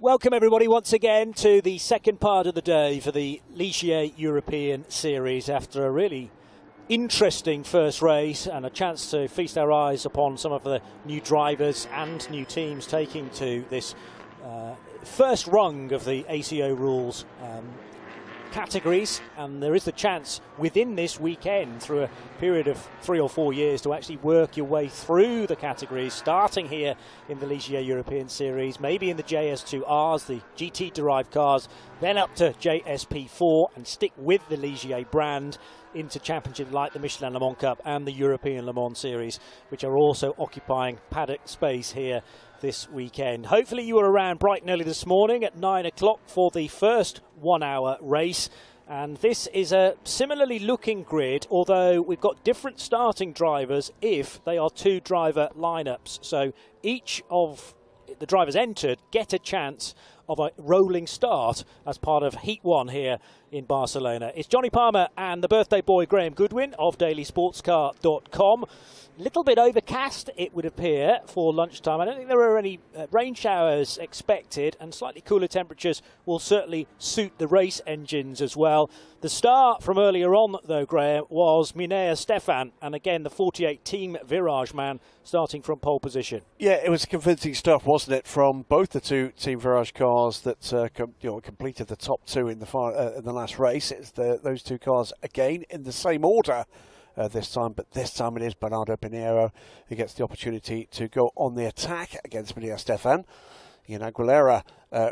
Welcome everybody once again to the second part of the day for the Ligier European Series after a really interesting first race and a chance to feast our eyes upon some of the new drivers and new teams taking to this first rung of the ACO rules categories, and there is the chance within this weekend through a period of 3 or 4 years to actually work your way through the categories, starting here in the Ligier European Series, maybe in the JS2 Rs, the GT derived cars, then up to JS P4 and stick with the Ligier brand into championships like the Michelin Le Mans Cup and the European Le Mans Series, which are also occupying paddock space here this weekend. Hopefully you were around bright and early this morning at 9 o'clock for the first 1 hour race. And this is a similarly looking grid, although we've got different starting drivers if they are 2 driver lineups. So each of the drivers entered get a chance of a rolling start as part of Heat 1 here in Barcelona. It's Johnny Palmer and the birthday boy Graham Goodwin of dailysportscar.com. Little bit overcast, it would appear, for lunchtime. I don't think there are any rain showers expected, and slightly cooler temperatures will certainly suit the race engines as well. The start from earlier on, though, Graham, was Minea Stefan, and again the 48 Team Virage man starting from pole position. Yeah, it was convincing stuff, wasn't it, from both the 2 Team Virage cars that completed the top 2 in the last race. It's those 2 cars again in the same order. This time, but this time it is Bernardo Pinheiro who gets the opportunity to go on the attack against Minea Stefan. Ian Aguilera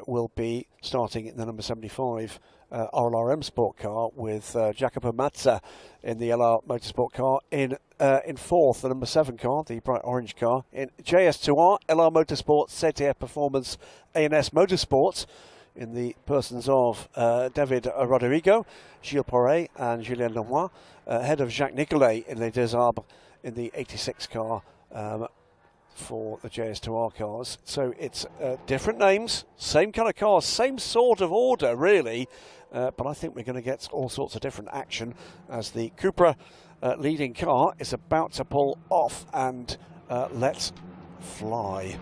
will be starting in the number 75 RLRM Sport car with Jacopo Mazza in the LR Motorsport car in 4th, the number 7 car, the bright orange car, in JS2R, LR Motorsport, ZTF Performance, ANS Motorsport, in the persons of David Rodrigo, Gilles Porret and Julien Lemoy, ahead of Jacques Nicolet in Les Deux Arbres in the 86 car for the JS2R cars. So it's different names, same kind of cars, same sort of order really, but I think we're going to get all sorts of different action as the Cupra leading car is about to pull off, and let's fly.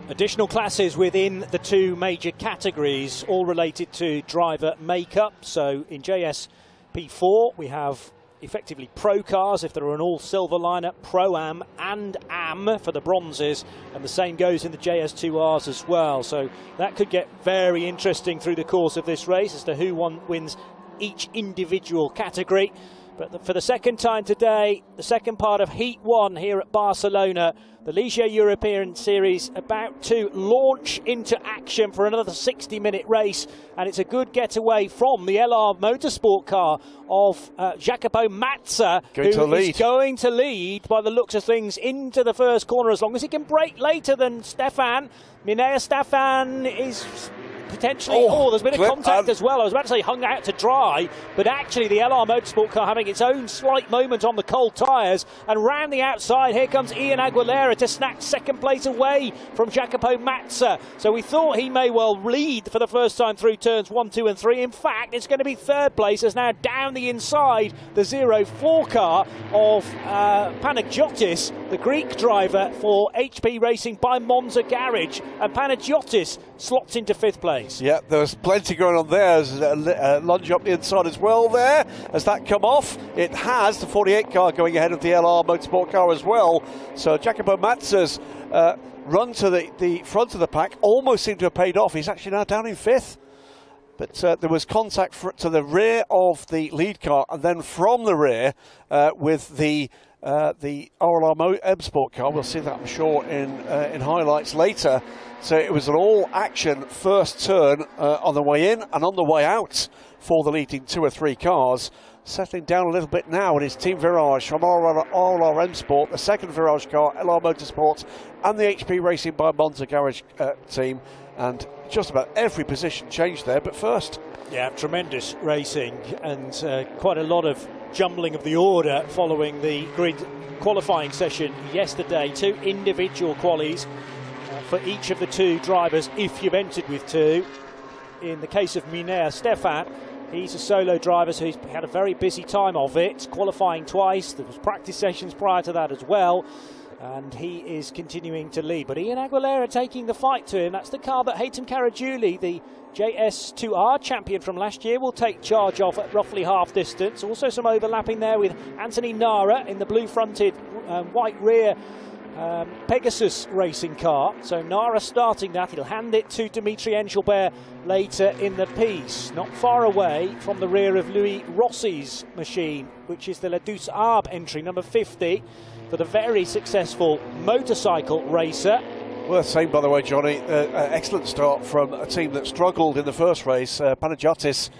Additional classes within the 2 major categories, all related to driver makeup. So in JS P4 we have effectively pro cars if there are an all silver lineup, Pro-Am and Am for the bronzes, and the same goes in the JS2Rs as well. So that could get very interesting through the course of this race as to who wins each individual category. But for the second time today, the second part of Heat 1 here at Barcelona, the Ligier European Series about to launch into action for another 60-minute race, and it's a good getaway from the LR Motorsport car of Jacopo Mazza, who is going to lead by the looks of things into the first corner as long as he can brake later than Stefan. Minea Stefan is potentially, there's been a contact as well. I was about to say hung out to dry, but actually the LR Motorsport car having its own slight moment on the cold tyres, and round the outside here comes Ian Aguilera to snatch second place away from Jacopo Mazza. So we thought he may well lead for the first time through turns 1, 2 and 3. In fact, it's going to be third place as now down the inside the 04 car of Panagiotis, the Greek driver for HP Racing by Monza Garage, and Panagiotis slots into 5th place. Yeah, there was plenty going on there. There's a lunge up the inside as well there. Has that come off? It has. The 48 car going ahead of the LR Motorsport car as well. So Jacopo Mazza's run to the front of the pack almost seemed to have paid off. He's actually now down in 5th. But there was contact to the rear of the lead car, and then from the rear with the RLR M Sport car. We'll see that, I'm sure, in highlights later. So it was an all-action first turn on the way in and on the way out for the leading 2 or 3 cars. Settling down a little bit now, and it's Team Virage from RLR M Sport, the second Virage car, LR Motorsport, and the HP Racing by Monza Garage team. And just about every position changed there, but first. Yeah, tremendous racing, and quite a lot of jumbling of the order following the grid qualifying session yesterday. 2 individual qualies for each of the 2 drivers if you've entered with 2. In the case of Minea Stefan, he's a solo driver, so he's had a very busy time of it, qualifying twice. There was practice sessions prior to that as well. and he is continuing to lead. But Ian Aguilera taking the fight to him. That's the car that Haytham Caragiuli, the JS2 R champion from last year, will take charge of at roughly half distance. Also some overlapping there with Anthony Nara in the blue-fronted, white rear Pegasus racing car. So Nara starting that. He'll hand it to Dimitri Engelbert later in the piece. Not far away from the rear of Louis Rossi's machine, which is the La Douce Arbe entry, number 50, for the very successful motorcycle racer. Worth saying, by the way, Johnny, excellent start from a team that struggled in the first race. Panagiotis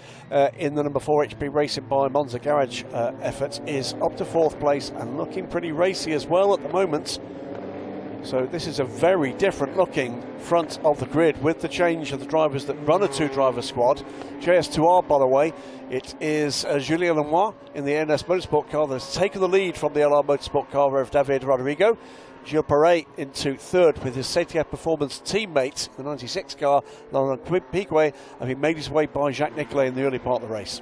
in the number 4 HP Racing by Monza Garage effort is up to 4th place and looking pretty racy as well at the moment. So this is a very different looking front of the grid with the change of the drivers that run a 2-driver squad. JS2R, by the way, it is Julien Le Mans in the ELMS Motorsport car that's taken the lead from the LR Motorsport car of David Rodrigo. Gilles Perret into 3rd with his CTF Performance teammate, the 96 car, Laurent Piquet, and he made his way by Jacques Nicolet in the early part of the race.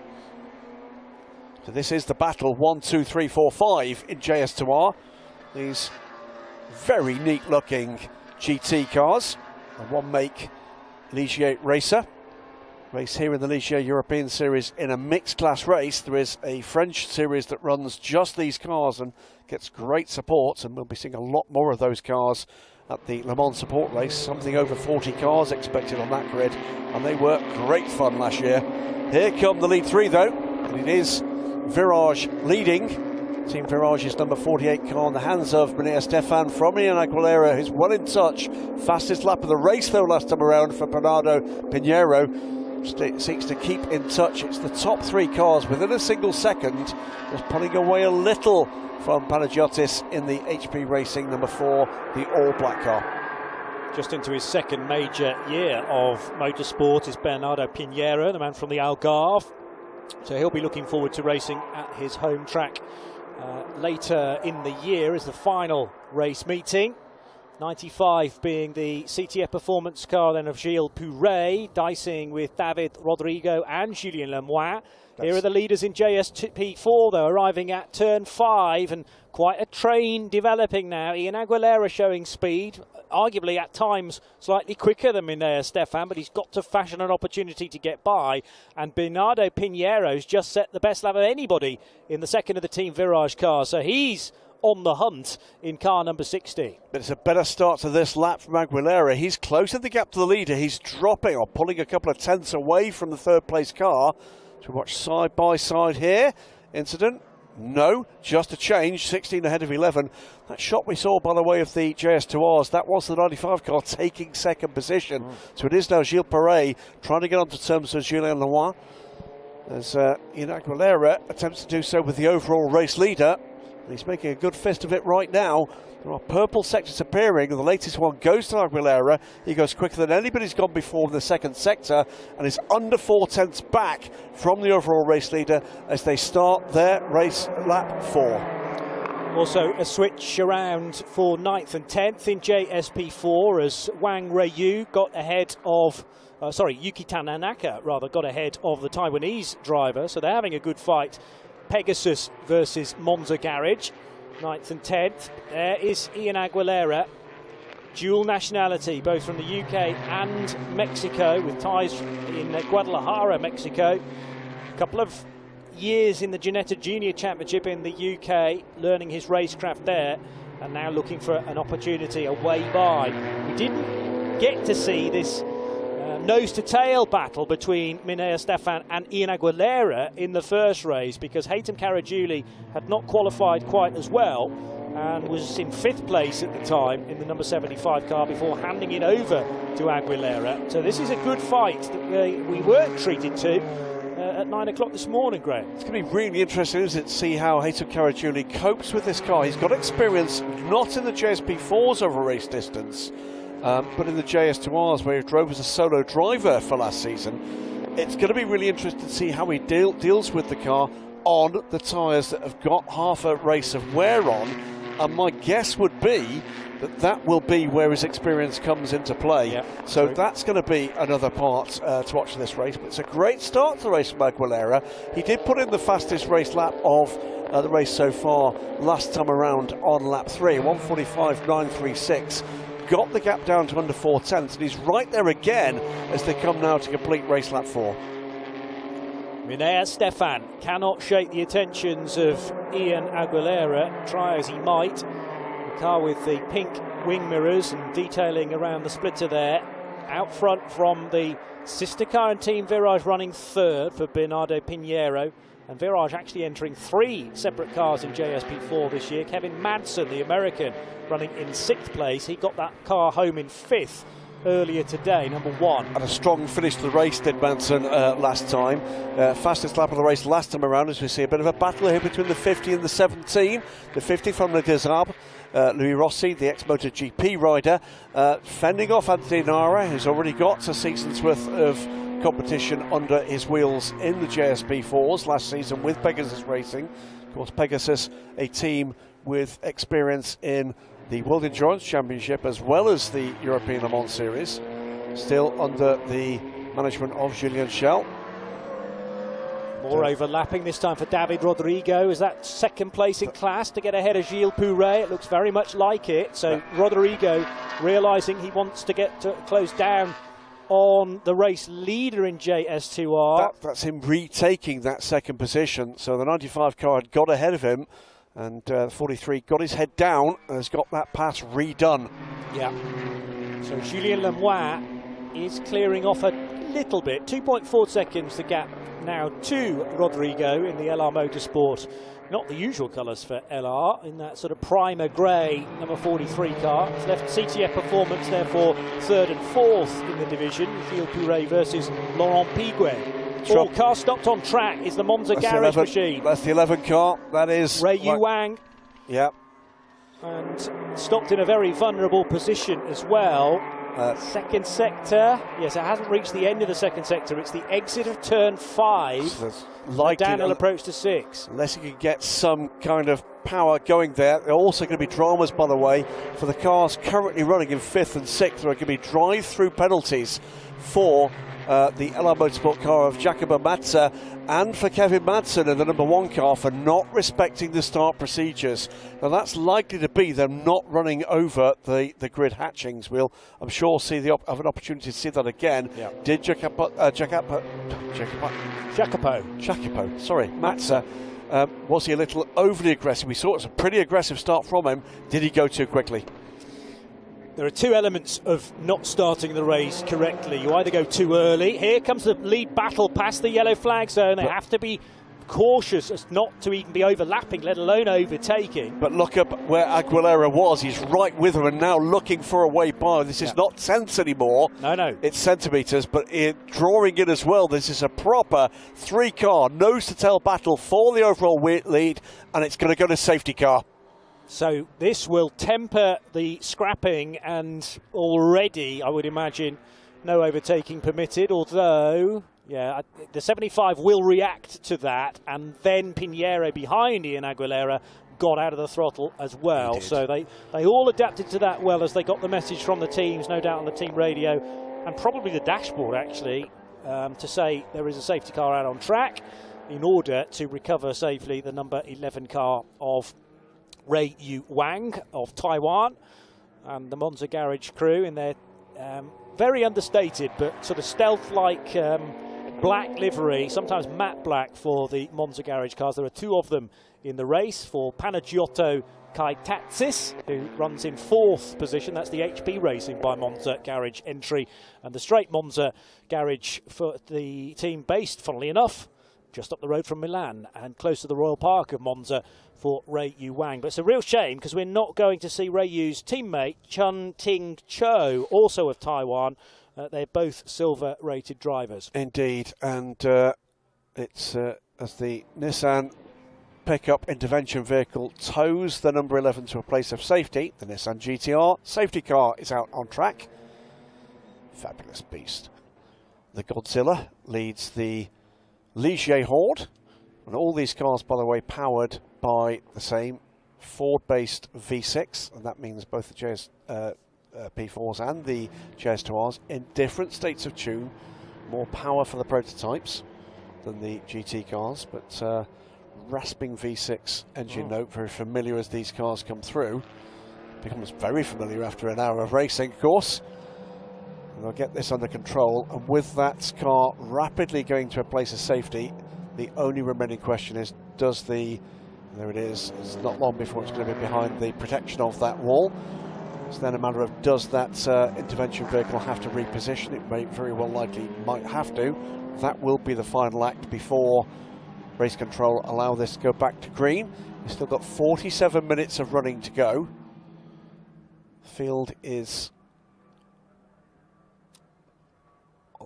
So this is the battle 1, 2, 3, 4, 5 in JS2R. These very neat looking GT cars, a one make Ligier racer. Race here in the Ligier European Series in a mixed class race. There is a French series that runs just these cars and gets great support, and we'll be seeing a lot more of those cars at the Le Mans support race. Something over 40 cars expected on that grid, and they were great fun last year. Here come the lead 3 though, and it is Virage leading. Team Virage's number 48 car in the hands of Minea Stefan from Ian Aguilera, who's well in touch. Fastest lap of the race though last time around for Bernardo Pinheiro. Seeks to keep in touch. It's the top 3 cars within a single second, just pulling away a little from Panagiotis in the HP Racing number 4, the all-black car. Just into his second major year of motorsport is Bernardo Pinheiro, the man from the Algarve. So he'll be looking forward to racing at his home track later in the year as the final race meeting. 95 being the CTF Performance car then of Gilles Perret, dicing with David Rodrigo and Julien Le Mans. Here are the leaders in JS P4 though, arriving at turn 5, and quite a train developing now. Ian Aguilera showing speed, arguably at times slightly quicker than Minea Stefan, but he's got to fashion an opportunity to get by. And Bernardo Pinheiro's just set the best lap of anybody in the second of the Team Virage car, so he's on the hunt in car number 60. But it's a better start to this lap from Aguilera. He's closing the gap to the leader. He's dropping or pulling a couple of tenths away from the 3rd place car. So we watch side by side here. Incident? No, just a change. 16 ahead of 11. That shot we saw, by the way, of the JS2Rs, that was the 95 car taking 2nd position. So it is now Gilles Perret trying to get onto terms with Julien Le Mans, as Ian Aguilera attempts to do so with the overall race leader. He's making a good fist of it right now. There are purple sectors appearing, and the latest one goes to Aguilera. He goes quicker than anybody's gone before in the 2nd sector, and is under 4 tenths back from the overall race leader as they start their race lap 4. Also a switch around for 9th and 10th in JSP4 as Wang Ruiyu got ahead of Yuki Tanaka rather got ahead of the Taiwanese driver, so they're having a good fight. Pegasus versus Monza Garage, 9th and 10th. There is Ian Aguilera, dual nationality, both from the UK and Mexico, with ties in Guadalajara, Mexico. A couple of years in the Ginetta Junior Championship in the UK, learning his racecraft there, and now looking for an opportunity away by. We didn't get to see this nose-to-tail battle between Minea Stefan and Ian Aguilera in the first race, because Haytham Caragiuli had not qualified quite as well and was in 5th place at the time in the number 75 car before handing it over to Aguilera. So this is a good fight that we weren't treated to at 9 o'clock this morning, Graham. It's going to be really interesting, isn't it, to see how Haytham Caragiuli copes with this car. He's got experience not in the JSP4s over race distance, but in the JS2Rs, where he drove as a solo driver for last season. It's going to be really interesting to see how he deals with the car on the tyres that have got half a race of wear on, and my guess would be that that will be where his experience comes into play. Yeah, so that's going to be another part to watch this race. But it's a great start to the race from Aguilera. He did put in the fastest race lap of the race so far last time around on lap 3, 1:45.936. Got the gap down to under 4/10, and he's right there again as they come now to complete race lap 4. Rinea Stefan cannot shake the attentions of Ian Aguilera, try as he might. The car with the pink wing mirrors and detailing around the splitter there. Out front from the sister car and Team Virage running third for Bernardo Pinheiro. And Virage actually entering 3 separate cars in JS P4 this year. Kevin Madsen, the American, running in 6th place. He got that car home in 5th earlier today, number 1. And a strong finish to the race did Madsen last time. Fastest lap of the race last time around, as we see a bit of a battle here between the 50 and the 17. The 50 from Le Désarbre. Louis Rossi, the ex-MotoGP rider, fending off Anthony Nara, who's already got a season's worth of competition under his wheels in the JS P4s last season with Pegasus Racing. Of course, Pegasus, a team with experience in the World Endurance Championship as well as the European Le Mans Series, still under the management of Julien Schell. More overlapping this time for David Rodrigo. Is that 2nd place in class to get ahead of Gilles Pouret? It looks very much like it. So Rodrigo realising he wants to get to close down on the race leader in JS2R. That's him retaking that 2nd position. So the 95 car had got ahead of him, and 43 got his head down and has got that pass redone. Yeah. So Julien Lemoine is clearing off a little bit. 2.4 seconds the gap now to Rodrigo in the LR Motorsport. Not the usual colours for LR, in that sort of primer grey number 43 car. It's left CTF Performance therefore 3rd and 4th in the division. Gilles Pouret versus Laurent Piguet. All car stopped on track is the Monza Garage machine. That's the 11 car. That is Ray Yu Wang. Yeah. And stopped in a very vulnerable position as well. 2nd sector. Yes, it hasn't reached the end of the 2nd sector. It's the exit of turn 5. So downhill approach to 6. Unless you can get some kind of power going there. There are also going to be dramas, by the way, for the cars currently running in 5th and 6th. There are going to be drive-through penalties for the LR Motorsport car of Jacopo Mazza and for Kevin Madsen in the number 1 car for not respecting the start procedures. Now that's likely to be them not running over the grid hatchings. We'll, I'm sure, have an opportunity to see that again. Yeah. Did Jacopo, sorry, Mazza, was he a little overly aggressive? We saw it was a pretty aggressive start from him. Did he go too quickly? There are 2 elements of not starting the race correctly. You either go too early. Here comes the lead battle past the yellow flag zone. They have to be cautious as not to even be overlapping, let alone overtaking. But look up where Aguilera was. He's right with her and now looking for a way by. This is not tenths anymore. No. It's centimetres, but drawing in as well. This is a proper 3-car nose-to-tail battle for the overall lead, and it's going to go to safety car. So this will temper the scrapping, and already, I would imagine, no overtaking permitted, although, yeah, the 75 will react to that, and then Pinheiro behind Ian Aguilera got out of the throttle as well. So they all adapted to that well as they got the message from the teams, no doubt on the team radio, and probably the dashboard actually, to say there is a safety car out on track in order to recover safely the number 11 car of Ray Yu Wang of Taiwan and the Monza Garage crew in their very understated but sort of stealth-like black livery, sometimes matte black for the Monza Garage cars. There are 2 of them in the race for Panagiotou Kaitatsis, who runs in 4th position. That's the HP Racing by Monza Garage entry, and the straight Monza Garage for the team based, funnily enough, just up the road from Milan and close to the Royal Park of Monza for Ray Yu Wang. But it's a real shame because we're not going to see Ray Yu's teammate Chun Ting Cho, also of Taiwan. They're both silver-rated drivers. Indeed, and it's as the Nissan pickup intervention vehicle tows the number 11 to a place of safety. The Nissan GTR safety car is out on track. Fabulous beast. The Godzilla leads the Ligier Horde, and all these cars, by the way, powered by the same Ford-based V6, and that means both the JS P4s and the JS2Rs in different states of tune. More power for the prototypes than the GT cars, but rasping V6 engine note, very familiar as these cars come through. Becomes very familiar after an hour of racing, of course. And they'll get this under control, and with that car rapidly going to a place of safety, the only remaining question is, does the, there it is, it's not long before it's going to be behind the protection of that wall. It's then a matter of, does that intervention vehicle have to reposition? It may very well likely might have to. That will be the final act before race control allow this to go back to green. We've still got 47 minutes of running to go. Field is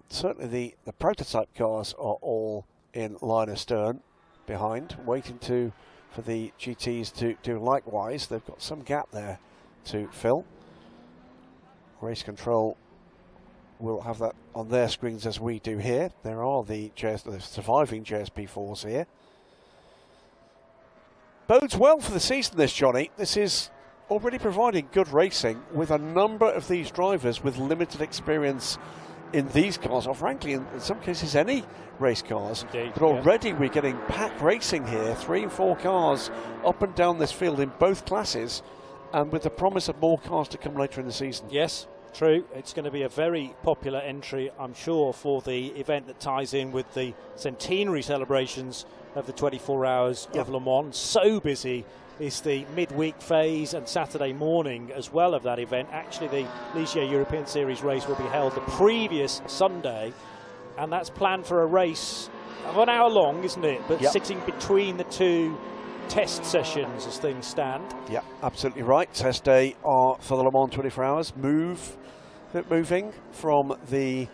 certainly the prototype cars are all in line astern behind, waiting for the GTs to do likewise. They've got some gap there to fill. Race control will have that on their screens as we do here. There are the surviving JS P4s here. Bodes well for the season, this, Johnny. This is already providing good racing with a number of these drivers with limited experience in these cars, or frankly in some cases any race cars. Indeed, but already we're getting pack racing here, 3 and 4 cars up and down this field in both classes, and with the promise of more cars to come later in the season. Yes, true. It's going to be a very popular entry, I'm sure, for the event that ties in with the centenary celebrations of the 24 hours of Le Mans. So busy is the midweek phase and Saturday morning as well of that event. Actually, the Ligier European Series race will be held the previous Sunday, and that's planned for a race of an hour long, isn't it? But sitting between the two test sessions as things stand. Yeah, absolutely right. Test day are for the Le Mans 24 hours. Moving from the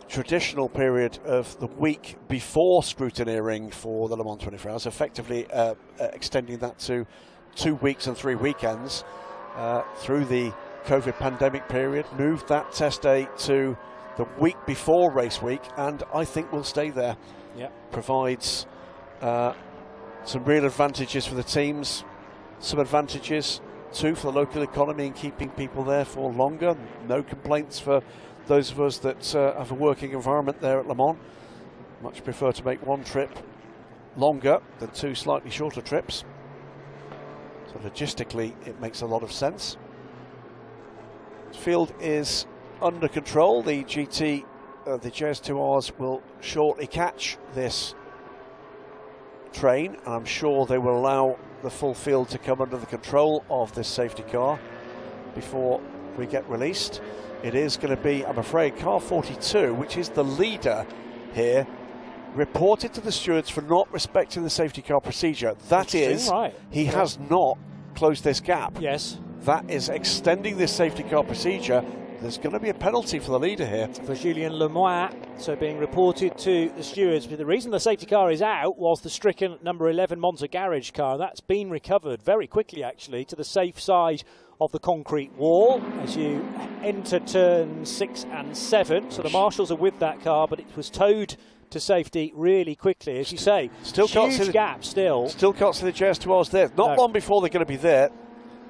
traditional period of the week before scrutineering for the Le Mans 24 hours, effectively extending that to 2 weeks and 3 weekends through the COVID pandemic period. Moved that test day to the week before race week, and I think we'll stay there. Provides some real advantages for the teams, some advantages too for the local economy in keeping people there for longer. No complaints for those of us that have a working environment there at Le Mans. Much prefer to make one trip longer than 2 slightly shorter trips. So logistically it makes a lot of sense. The field is under control. The GT the JS2Rs will shortly catch this train, and I'm sure they will allow the full field to come under the control of this safety car before we get released. It is going to be, I'm afraid, car 42, which is the leader here, reported to the stewards for not respecting the safety car procedure. That is, he has not closed this gap. Yes. That is extending this safety car procedure. There's going to be a penalty for the leader here. For Julien Lemoyne, so being reported to the stewards. But the reason the safety car is out was the stricken number 11 Monza Garage car. That's been recovered very quickly, actually, to the safe side of the concrete wall as you enter turn 6 and 7. So the marshals are with that car, but it was towed to safety really quickly, as you say. Still huge gap still. Still can't see the JS2Rs there. Not long before they're going to be there.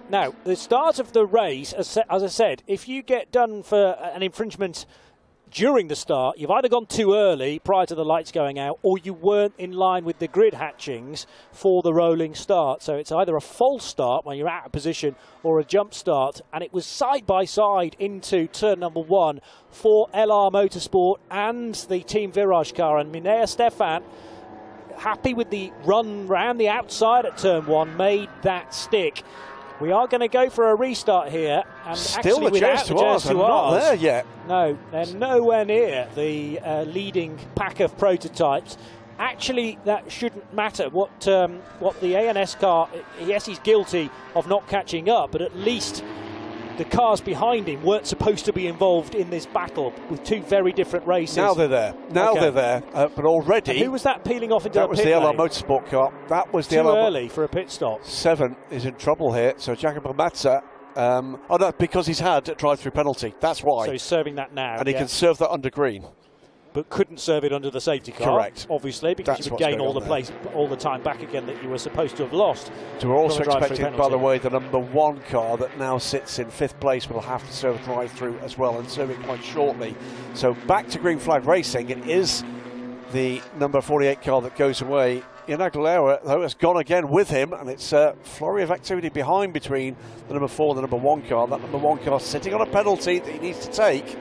Now, the start of the race, as I said, if you get done for an infringement during the start, you've either gone too early prior to the lights going out, or you weren't in line with the grid hatchings for the rolling start. So it's either a false start when you're out of position or a jump start. And it was side by side into turn number 1 for LR Motorsport and the Team Virage car. And Minea Stefan, happy with the run round the outside at turn 1, made that stick. We are going to go for a restart here, and still actually the JS2Rs are not there yet. No, they're nowhere near the leading pack of prototypes. Actually, that shouldn't matter. What the ANS car, yes, he's guilty of not catching up, but at least the cars behind him weren't supposed to be involved in this battle with 2 very different races. Now they're there. Now they're there. But already... And who was that peeling off into the pit lane? That was the LR Motorsport car. That was the Too early for a pit stop. 7 is in trouble here. So Jacopo Mazza... oh, no, because he's had a drive-through penalty. That's why. So he's serving that now. And he can serve that under green. But couldn't serve it under the safety car. Correct. Obviously, because you would gain all the time back again that you were supposed to have lost. So we're also expecting, by the way, the number 1 car that now sits in 5th place will have to serve drive-through as well, and serve it quite shortly. So back to green flag racing. It is the number 48 car that goes away. Ian Aguilera, though, has gone again with him, and it's a flurry of activity behind between the number 4 and the number 1 car. That number 1 car sitting on a penalty that he needs to take,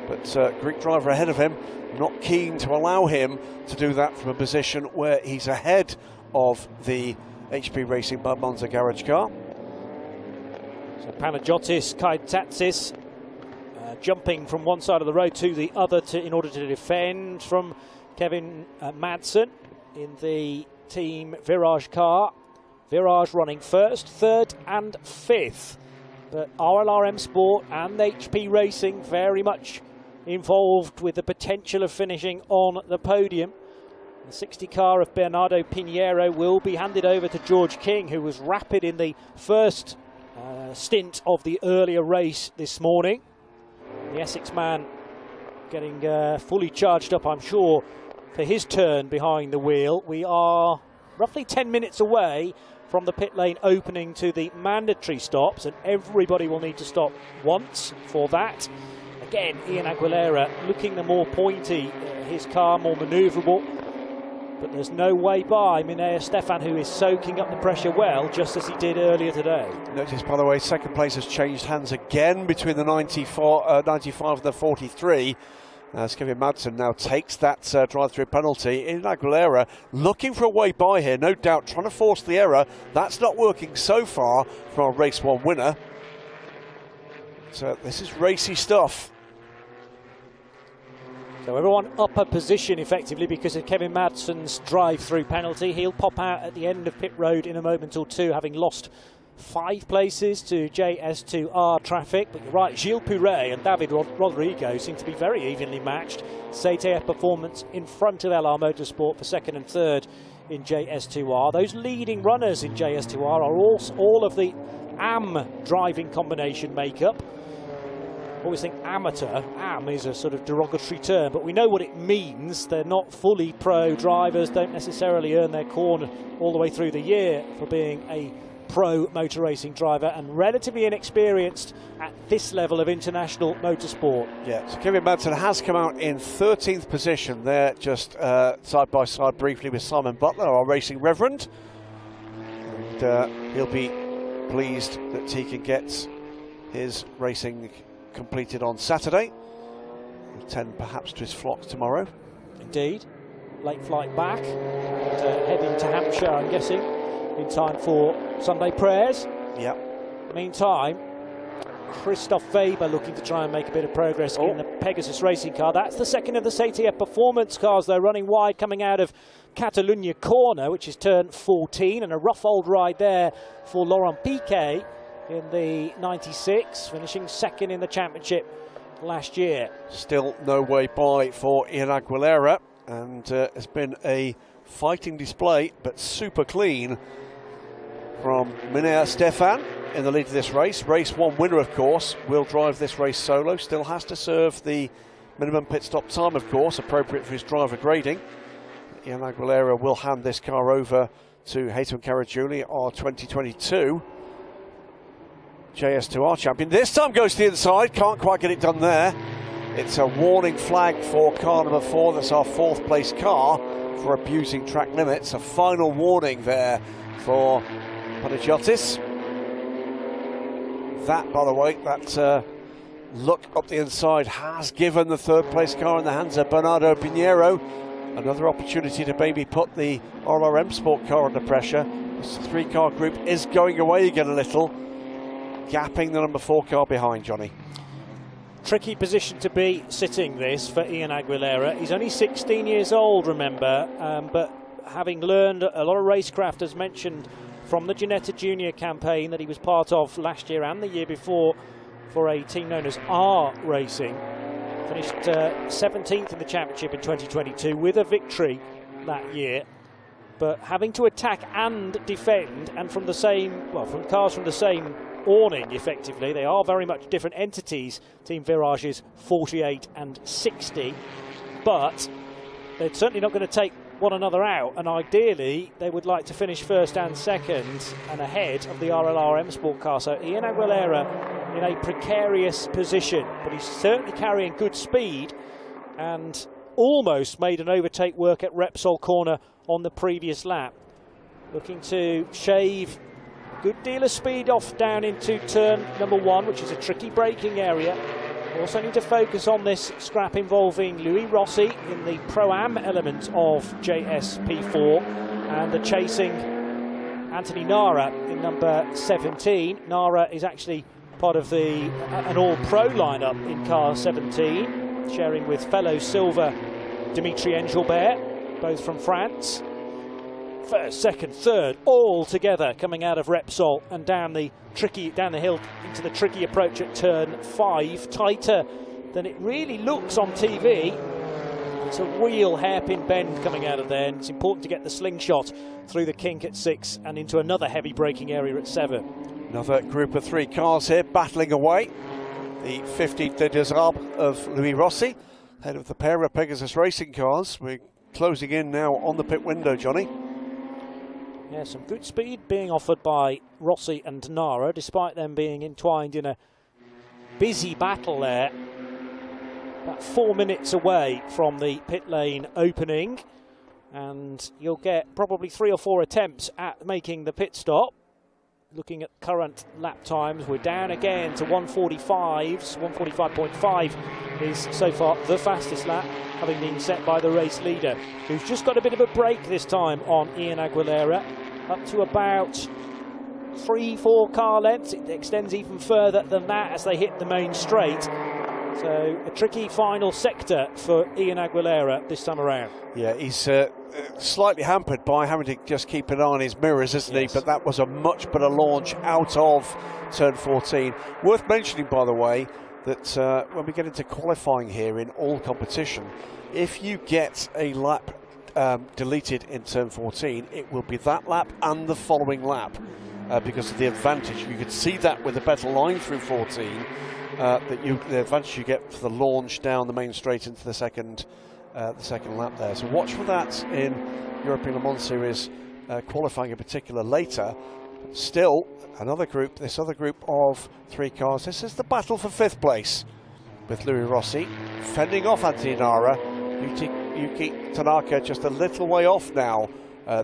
but Greek driver ahead of him not keen to allow him to do that from a position where he's ahead of the HP Racing Monza garage car. So Panagiotis, Kaitatsis jumping from one side of the road to the other in order to defend from Kevin Madsen in the team Virage car. Virage running first, third and fifth. But RLRM Sport and HP Racing very much involved with the potential of finishing on the podium. The 60 car of Bernardo Pinheiro will be handed over to George King, who was rapid in the first stint of the earlier race this morning. The Essex man getting fully charged up, I'm sure, for his turn behind the wheel. We are roughly 10 minutes away from the pit lane opening to the mandatory stops, and everybody will need to stop once for that. Again, Ian Aguilera looking the more pointy, his car more manoeuvrable, but there's no way by Minea Stefan, who is soaking up the pressure well, just as he did earlier today. Notice, by the way, second place has changed hands again between the 95 and the 43. As Kevin Madsen now takes that drive-through penalty. Ian Aguilera looking for a way by here, no doubt, trying to force the error. That's not working so far for our race 1 winner. So this is racy stuff. So everyone up a position effectively because of Kevin Madsen's drive-through penalty. He'll pop out at the end of pit road in a moment or two, having lost 5 places to JS2 R traffic. But you're right, Gilles Pouret and David Rodrigo seem to be very evenly matched. CTF Performance in front of LR Motorsport for second and third in JS2 R. Those leading runners in JS2 R are all of the AM driving combination makeup. Always think amateur. Am is a sort of derogatory term, but we know what it means. They're not fully pro drivers, don't necessarily earn their corn all the way through the year for being a pro motor racing driver, and relatively inexperienced at this level of international motorsport. Yeah, so Kevin Madsen has come out in 13th position there, just side by side briefly with Simon Butler, our racing reverend. And he'll be pleased that he can get his racing completed on Saturday. He'll tend perhaps to his flocks tomorrow. Indeed. Late flight back and heading to Hampshire, I'm guessing, in time for Sunday prayers. Yep. Meantime, Christoph Weber looking to try and make a bit of progress in the Pegasus racing car. That's the second of the CTF Performance cars, though, running wide coming out of Catalunya corner, which is turn 14, and a rough old ride there for Laurent Piquet in the 96, finishing second in the championship last year. Still no way by for Ian Aguilera, and it's been a fighting display, but super clean from Minea Stefan in the lead of this race. Race 1 winner, of course, will drive this race solo. Still has to serve the minimum pit stop time, of course, appropriate for his driver grading. Ian Aguilera will hand this car over to Haytham Caragiuli, our 2022 JS2R champion. This time goes to the inside, can't quite get it done there. It's a warning flag for car number 4, that's our 4th place car, for abusing track limits. A final warning there for Panagiotis. That, by the way, that look up the inside has given the 3rd place car in the hands of Bernardo Pinheiro another opportunity to maybe put the RLRM Sport car under pressure. This 3-car group is going away again a little, gapping the number 4 car behind, Johnny. Tricky position to be sitting this for Ian Aguilera. He's only 16 years old, remember, but having learned a lot of racecraft, as mentioned, from the Ginetta Junior campaign that he was part of last year and the year before for a team known as R Racing. Finished 17th in the championship in 2022 with a victory that year. But having to attack and defend, and from the same, well, from cars from the same awning, effectively. They are very much different entities, Team Virage's 48 and 60, but they're certainly not going to take one another out, and ideally they would like to finish first and second and ahead of the RLRM Sport car. So Ian Aguilera in a precarious position, but he's certainly carrying good speed, and almost made an overtake work at Repsol corner on the previous lap. Looking to shave a good deal of speed off down into turn number 1, which is a tricky braking area. Also need to focus on this scrap involving Louis Rossi in the Pro-Am element of JS P4 and the chasing Anthony Nara in number 17. Nara is actually part of an all-pro lineup in car 17, sharing with fellow silver Dimitri Engelbert, both from France. First, second, third, all together coming out of Repsol and down the hill into the tricky approach at turn 5, tighter than it really looks on TV. It's a real hairpin bend coming out of there, and it's important to get the slingshot through the kink at 6 and into another heavy braking area at 7. Another group of 3 cars here battling away. The 15th de Desarbre of Louis Rossi, head of the pair of Pegasus racing cars. We're closing in now on the pit window, Johnny. Yeah, some good speed being offered by Rossi and Nara, despite them being entwined in a busy battle there. About 4 minutes away from the pit lane opening, and you'll get probably 3 or 4 attempts at making the pit stop. Looking at current lap times, we're down again to 145s. 145.5 is so far the fastest lap, having been set by the race leader, who's just got a bit of a break this time on Ian Aguilera, up to about 3-4 car lengths. It extends even further than that as they hit the main straight. So a tricky final sector for Ian Aguilera this time around. Yeah, he's slightly hampered by having to just keep an eye on his mirrors, isn't he? But that was a much better launch out of turn 14. Worth mentioning, by the way, that when we get into qualifying here in all competition, if you get a lap deleted in turn 14, it will be that lap and the following lap because of the advantage. You could see that with a better line through 14. The advantage you get for the launch down the main straight into the second lap there. So watch for that in European Le Mans Series qualifying in particular later. But still, this other group of 3 cars. This is the battle for 5th place, with Louis Rossi fending off Anthony Nara. Yuki Tanaka just a little way off now,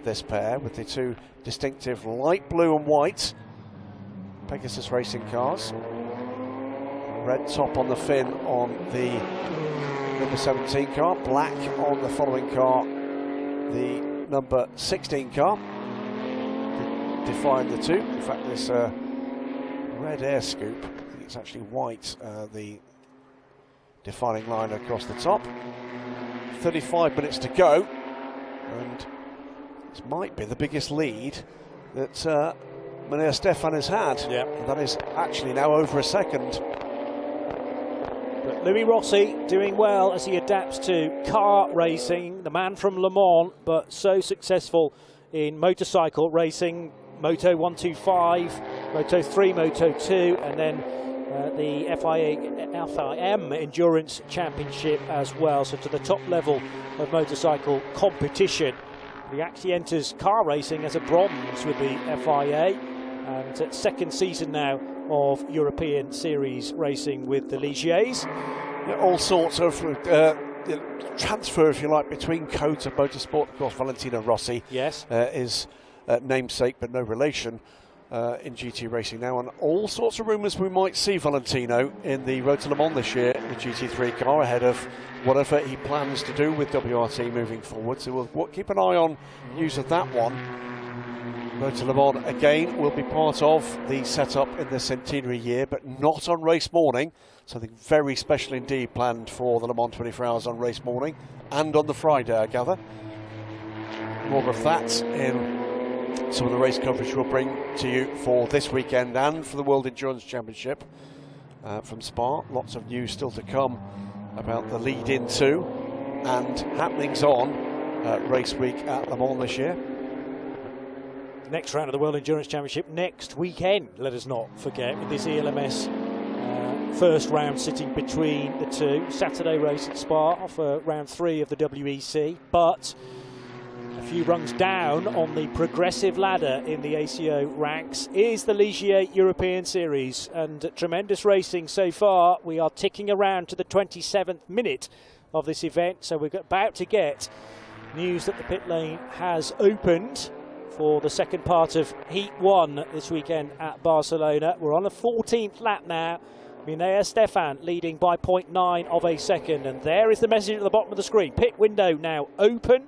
this pair, with the 2 distinctive light blue and white Pegasus racing cars. Red top on the fin on the number 17 car, black on the following car, the number 16 car. Define the 2. In fact, this red air scoop, I think it's actually white, the defining line across the top. 35 minutes to go, and this might be the biggest lead that Maria Stefan has had. Yeah. And that is actually now over a second. But Louis Rossi doing well as he adapts to car racing, the man from Le Mans, but so successful in motorcycle racing, Moto 125, Moto 3, Moto 2, and then the FIM Endurance Championship as well, so to the top level of motorcycle competition. He actually enters car racing as a bronze with the FIA, and second season now of European Series racing with the Ligiers. Yeah, all sorts of transfer, if you like, between codes of motorsport. Of course, Valentino Rossi is namesake but no relation in GT racing now, and all sorts of rumours we might see Valentino in the Road to Le Mans this year in the GT3 car ahead of whatever he plans to do with WRT moving forward. So we'll keep an eye on news of that one. Road to Le Mans again will be part of the setup in the centenary year, but not on race morning. Something very special indeed planned for the Le Mans 24 Hours on race morning and on the Friday, I gather. More of that in some of the race coverage we'll bring to you for this weekend and for the World Endurance Championship from Spa. Lots of news still to come about the lead into and happenings on race week at Le Mans this year. Next round of the World Endurance Championship next weekend, let us not forget, with this ELMS first round sitting between the 2. Saturday race at Spa for round 3 of the WEC, but a few rungs down on the progressive ladder in the ACO ranks is the Ligier European Series, and tremendous racing so far. We are ticking around to the 27th minute of this event. So we're about to get news that the pit lane has opened for the second part of Heat 1 this weekend at Barcelona. We're on the 14th lap now. Minea Stefan leading by 0.9 of a second. And there is the message at the bottom of the screen. Pit window now open.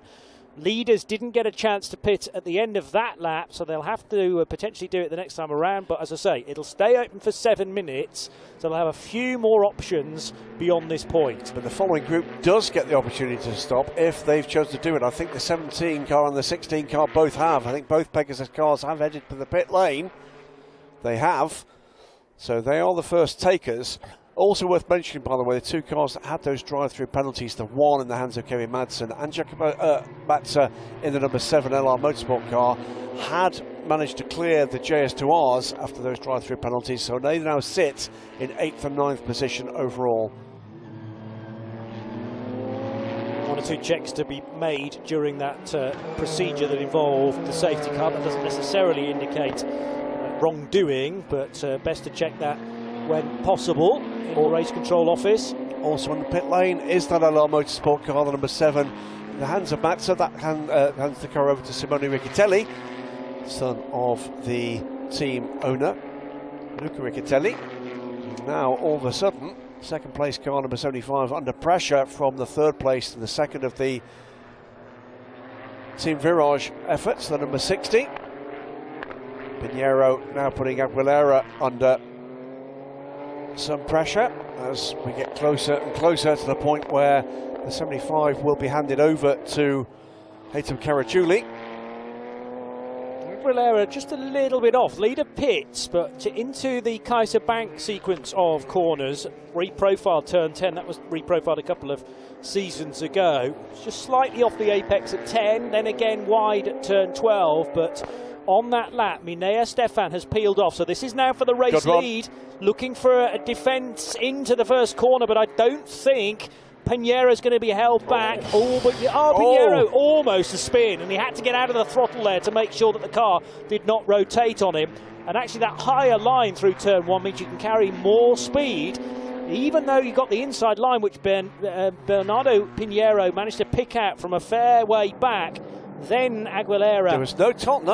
Leaders didn't get a chance to pit at the end of that lap, so they'll have to potentially do it the next time around. But as I say, it'll stay open for 7 minutes, so they'll have a few more options beyond this point. But the following group does get the opportunity to stop if they've chosen to do it. I think the 17 car and the 16 car both have. I think both Pegasus cars have headed for the pit lane. They have. So they are the first takers. Also worth mentioning, by the way, the two cars that had those drive-through penalties, the one in the hands of Kevin Madsen and Jakob Matza in the number 7 LR Motorsport car, had managed to clear the JS2Rs after those drive-through penalties, so they now sit in 8th and 9th position overall. 1 or 2 checks to be made during that procedure that involved the safety car. That doesn't necessarily indicate wrongdoing, but best to check that when possible in the race control office. Also in the pit lane is that LR Motorsport car, the number 7, in the hands of Matza. That hands the car over to Simone Riccitelli, son of the team owner, Luca Riccitelli. Now, all of a sudden, second place car, number 75, under pressure from the third place to the second of the Team Virage efforts, the number 60. Pinheiro now putting Aguilera under some pressure as we get closer and closer to the point where the 75 will be handed over to Haytham Caragiuli. Aguilera just a little bit off. Leader pits, but into the Kaiser Bank sequence of corners. Reprofiled turn 10, that was reprofiled a couple of seasons ago. Just slightly off the apex at 10, then again wide at turn 12, but on that lap, Minea Stefan has peeled off. So this is now for the race lead, looking for a defence into the first corner, but I don't think Pinheiro's going to be held back. Pinheiro almost a spin, and he had to get out of the throttle there to make sure that the car did not rotate on him. And actually that higher line through turn 1 means you can carry more speed, even though you got the inside line, which Bernardo Pinheiro managed to pick out from a fair way back. Then Aguilera. There was no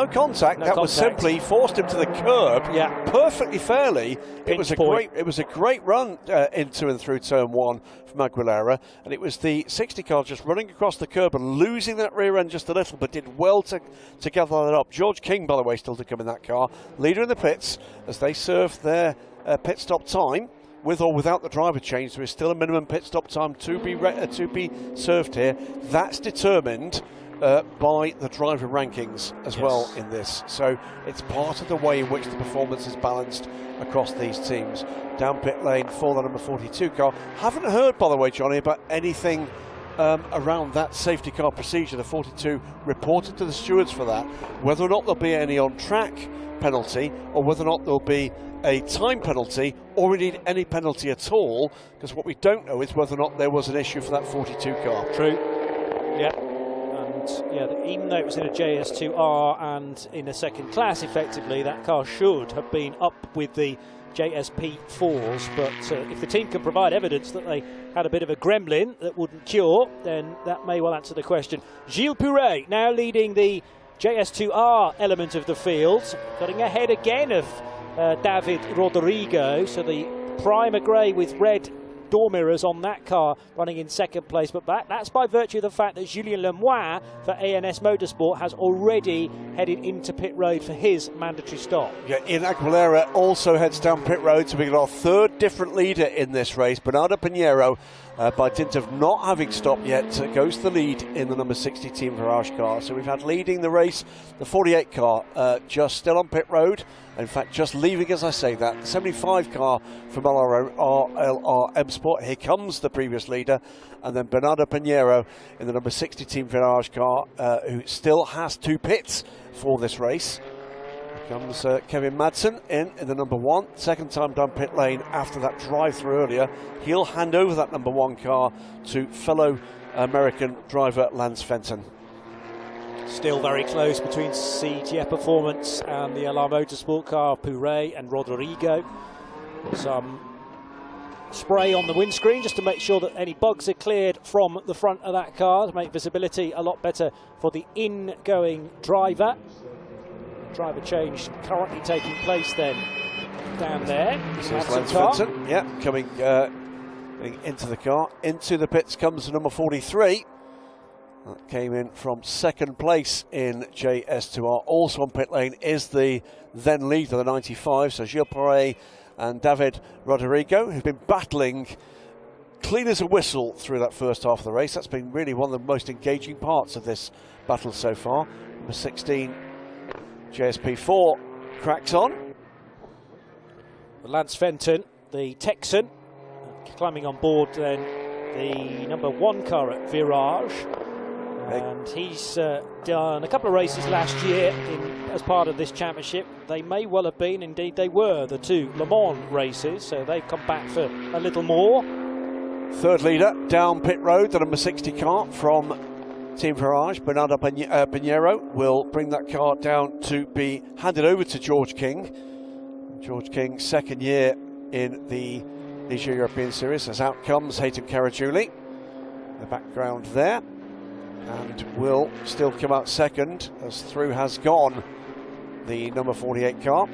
contact. That was simply forced him to the curb. Yeah, perfectly fairly. It was a great run into and through turn 1 from Aguilera, and it was the 60 car just running across the curb and losing that rear end just a little, but did well to gather that up. George King, by the way, still to come in that car, leader in the pits as they serve their pit stop time. With or without the driver change, there is still a minimum pit stop time to be served here. That's determined by the driver rankings as well in this. So it's part of the way in which the performance is balanced across these teams. Down pit lane for the number 42 car. Haven't heard, by the way, Johnny, about anything around that safety car procedure. The 42 reported to the stewards for that. Whether or not there'll be any on-track penalty or whether or not there'll be a time penalty or indeed any penalty at all, because what we don't know is whether or not there was an issue for that 42 car. True. Yeah. Yeah, even though it was in a JS2 R and in a second class, effectively, that car should have been up with the JS P4s. But if the team can provide evidence that they had a bit of a gremlin that wouldn't cure, then that may well answer the question. Gilles Pouret now leading the JS2 R element of the field, getting ahead again of David Rodrigo. So the primer grey with red door mirrors on that car running in second place, but that's by virtue of the fact that Julien Lemoine for ANS Motorsport has already headed into pit road for his mandatory stop. Yeah, Ian Aguilera also heads down pit road, so we got our third different leader in this race. Bernardo Pinheiro, by dint of not having stopped yet, goes to the lead in the number 60 Team Virage car. So we've had leading the race the 48 car, just still on pit road. In fact, just leaving as I say that. The 75 car from LR Sport. Here comes the previous leader. And then Bernardo Pinheiro in the number 60 Team Virage car, who still has 2 pits for this race. Here comes Kevin Madsen in the number 1. Second time down pit lane after that drive-through earlier. He'll hand over that number 1 car to fellow American driver Lance Fenton. Still very close between CTF Performance and the LR Motorsport car, Pouret and Rodrigo. Some spray on the windscreen just to make sure that any bugs are cleared from the front of that car to make visibility a lot better for the ingoing driver. Driver change currently taking place then down there. This is Lance Fenton, yeah, coming into the car. Into the pits comes number 43. That came in from second place in JS2R. Also on pit lane is the then leader, the 95, so Gilles Paré and David Rodrigo, who've been battling clean as a whistle through that first half of the race. That's been really one of the most engaging parts of this battle so far. Number 16, JS P4, cracks on. Lance Fenton, the Texan, climbing on board then the number 1 car at Virage. And he's done a couple of races last year as part of this championship. They may well have been, indeed they were, the 2 Le Mans races, so they've come back for a little more. Third leader down pit road, the number 60 car from Team Virage, Bernardo Pinheiro, will bring that car down to be handed over to George King. George King, second year in the Ligier European Series, as out comes Haytham Caragiuli in the background there, and will still come out second as through has gone the number 48 car.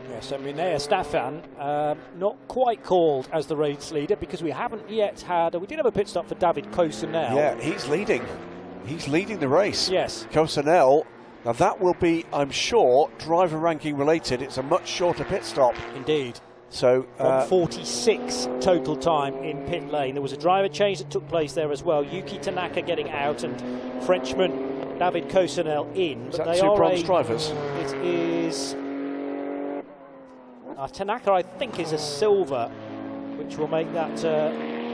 Yes, I mean, Stefan, not quite called as the race leader because we haven't yet had, we did have a pit stop for David Cosenel. Yeah, he's leading. He's leading the race. Yes. Cosenel, now that will be, I'm sure, driver ranking related. It's a much shorter pit stop. Indeed. So 46 total time in pit lane. There was a driver change that took place there as well. Yuki Tanaka getting out and Frenchman David Cosenel in. Is that two bronze drivers? It is Tanaka, I think, is a silver, which will make that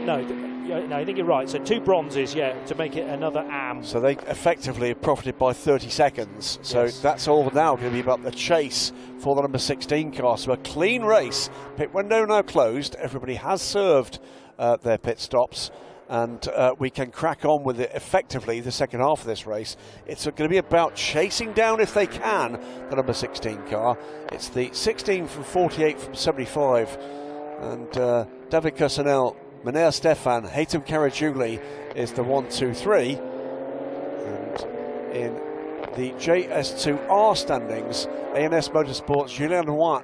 no, I think you're right. So 2 bronzes, yeah, to make it another AM. So they effectively profited by 30 seconds. So yes. That's all now going to be about the chase for the number 16 car. So a clean race. Pit window now closed. Everybody has served their pit stops. And we can crack on with it effectively the second half of this race. It's going to be about chasing down, if they can, the number 16 car. It's the 16 from 48 from 75. And David Cosenel, Manea Stefan, Haytham Caragiuli is the 1, 2, 3. And in the JS2 R standings, ANS Motorsports, Julien Lemoine,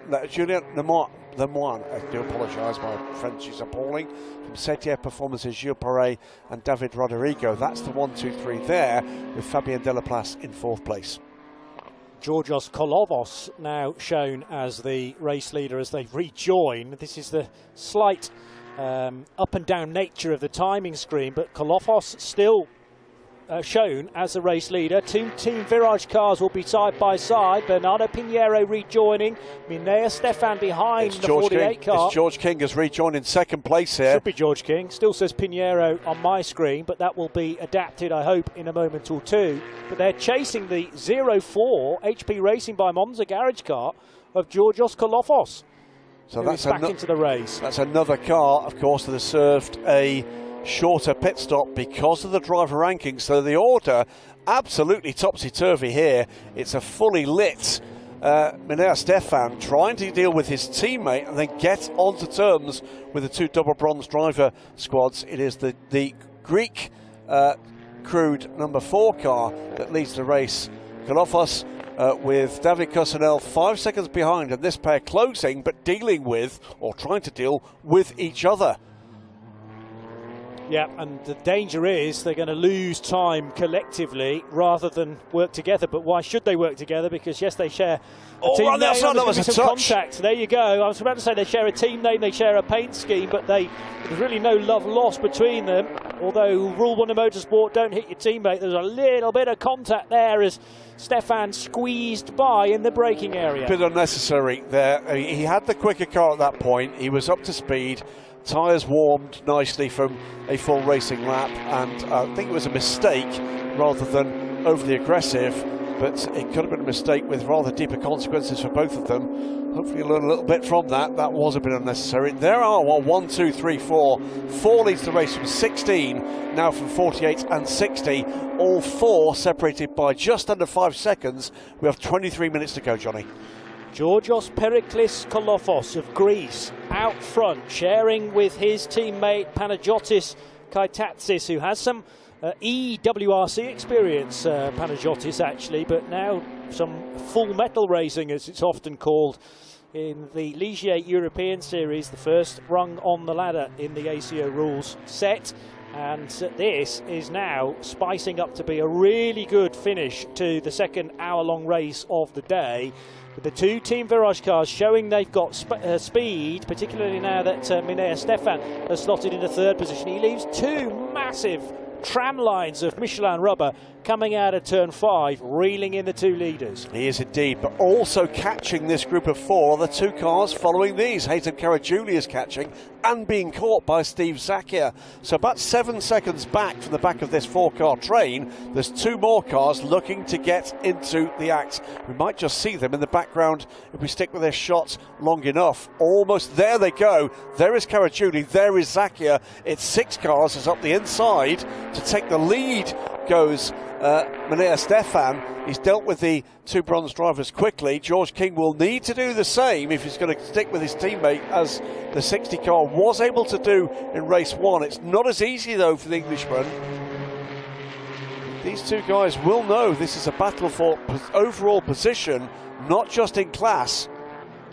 I do apologise, my French is appalling. From Setier Performances, Gilles Paré and David Rodrigo. That's the 1, 2, 3 there, with Fabien Delaplace in 4th place. Georgios Kolovos now shown as the race leader as they rejoin. This is the slight up and down nature of the timing screen, but Kolovos still shown as the race leader. 2 Team Virage cars will be side by side. Bernardo Pinheiro rejoining. Minea Stefan behind the 48 car. It's George King has rejoined in 2nd place here. Should be George King. Still says Pinheiro on my screen, but that will be adapted, I hope, in a moment or two. But they're chasing the 04 HP Racing by Monza garage car of Georgios Kolovos. So that's back into the race. That's another car, of course, that has served a shorter pit stop because of the driver rankings. So the order absolutely topsy-turvy here. It's a fully lit Minea Stefan trying to deal with his teammate and then get onto terms with the 2 double bronze driver squads. It is the Greek crewed number 4 car that leads the race. Kolovos with David Cosenel 5 seconds behind, and this pair closing but dealing with, or trying to deal with, each other. Yeah, and the danger is they're going to lose time collectively rather than work together. But why should they work together? Because, yes, they share a team name. That was a touch. Contact. There you go. I was about to say they share a team name, they share a paint scheme, but there's really no love lost between them. Although Rule 1 of motorsport, don't hit your teammate. There's a little bit of contact there as Stefan squeezed by in the braking area. A bit unnecessary there. He had the quicker car at that point. He was up to speed. Tyres warmed nicely from a full racing lap, and I think it was a mistake rather than overly aggressive, but it could have been a mistake with rather deeper consequences for both of them. Hopefully you'll learn a little bit from that. That was a bit unnecessary. There are 1, 2, 3, 4. 4 leads the race from 16, now from 48 and 60. All 4 separated by just under 5 seconds. We have 23 minutes to go, Johnny. Georgios Periklis Kolofos of Greece out front, sharing with his teammate Panagiotis Kaitatsis, who has some EWRC experience, Panagiotis actually, but now some full metal racing, as it's often called, in the Ligier European Series, the first rung on the ladder in the ACO rules set. And this is now spicing up to be a really good finish to the second hour-long race of the day, with the two Team Virage cars showing they've got speed, particularly now that Minea Stefan has slotted into third position. He leaves two massive tram lines of Michelin rubber coming out of turn 5, reeling in the two leaders. He is indeed, but also catching this group of 4 other 2 cars following these. Haytham Karagiuli is catching and being caught by Steve Zakia. So about 7 seconds back from the back of this 4-car train, there's 2 more cars looking to get into the act. We might just see them in the background if we stick with their shots long enough. Almost there they go. There is Karagiuli, there is Zakia. It's 6 cars as up the inside to take the lead goes Minea Stefan. He's dealt with the 2 bronze drivers quickly. George King will need to do the same if he's going to stick with his teammate, as the 60 car was able to do in race 1. It's not as easy though for the Englishman. These 2 guys will know this is a battle for overall position, not just in class.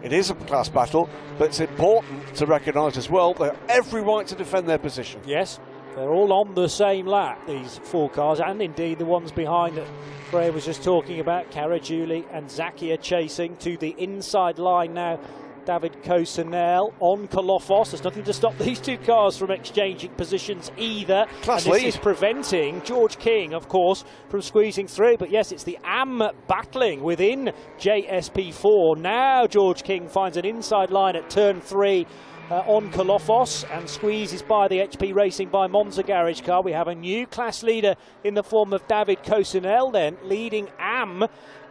It is a class battle, but it's important to recognise as well they have every right to defend their position. Yes. They're all on the same lap, these 4 cars, and indeed the ones behind that Freya was just talking about. Karagiuli and Zakia chasing to the inside line now. David Cosenel on Kolofos. There's nothing to stop these 2 cars from exchanging positions either. Class and this lead is preventing George King, of course, from squeezing through. But yes, it's the AM battling within JS P4. Now George King finds an inside line at turn 3. On Kolofos, and squeezes by the HP Racing by Monza garage car. We have a new class leader in the form of David Cosenel then, leading AM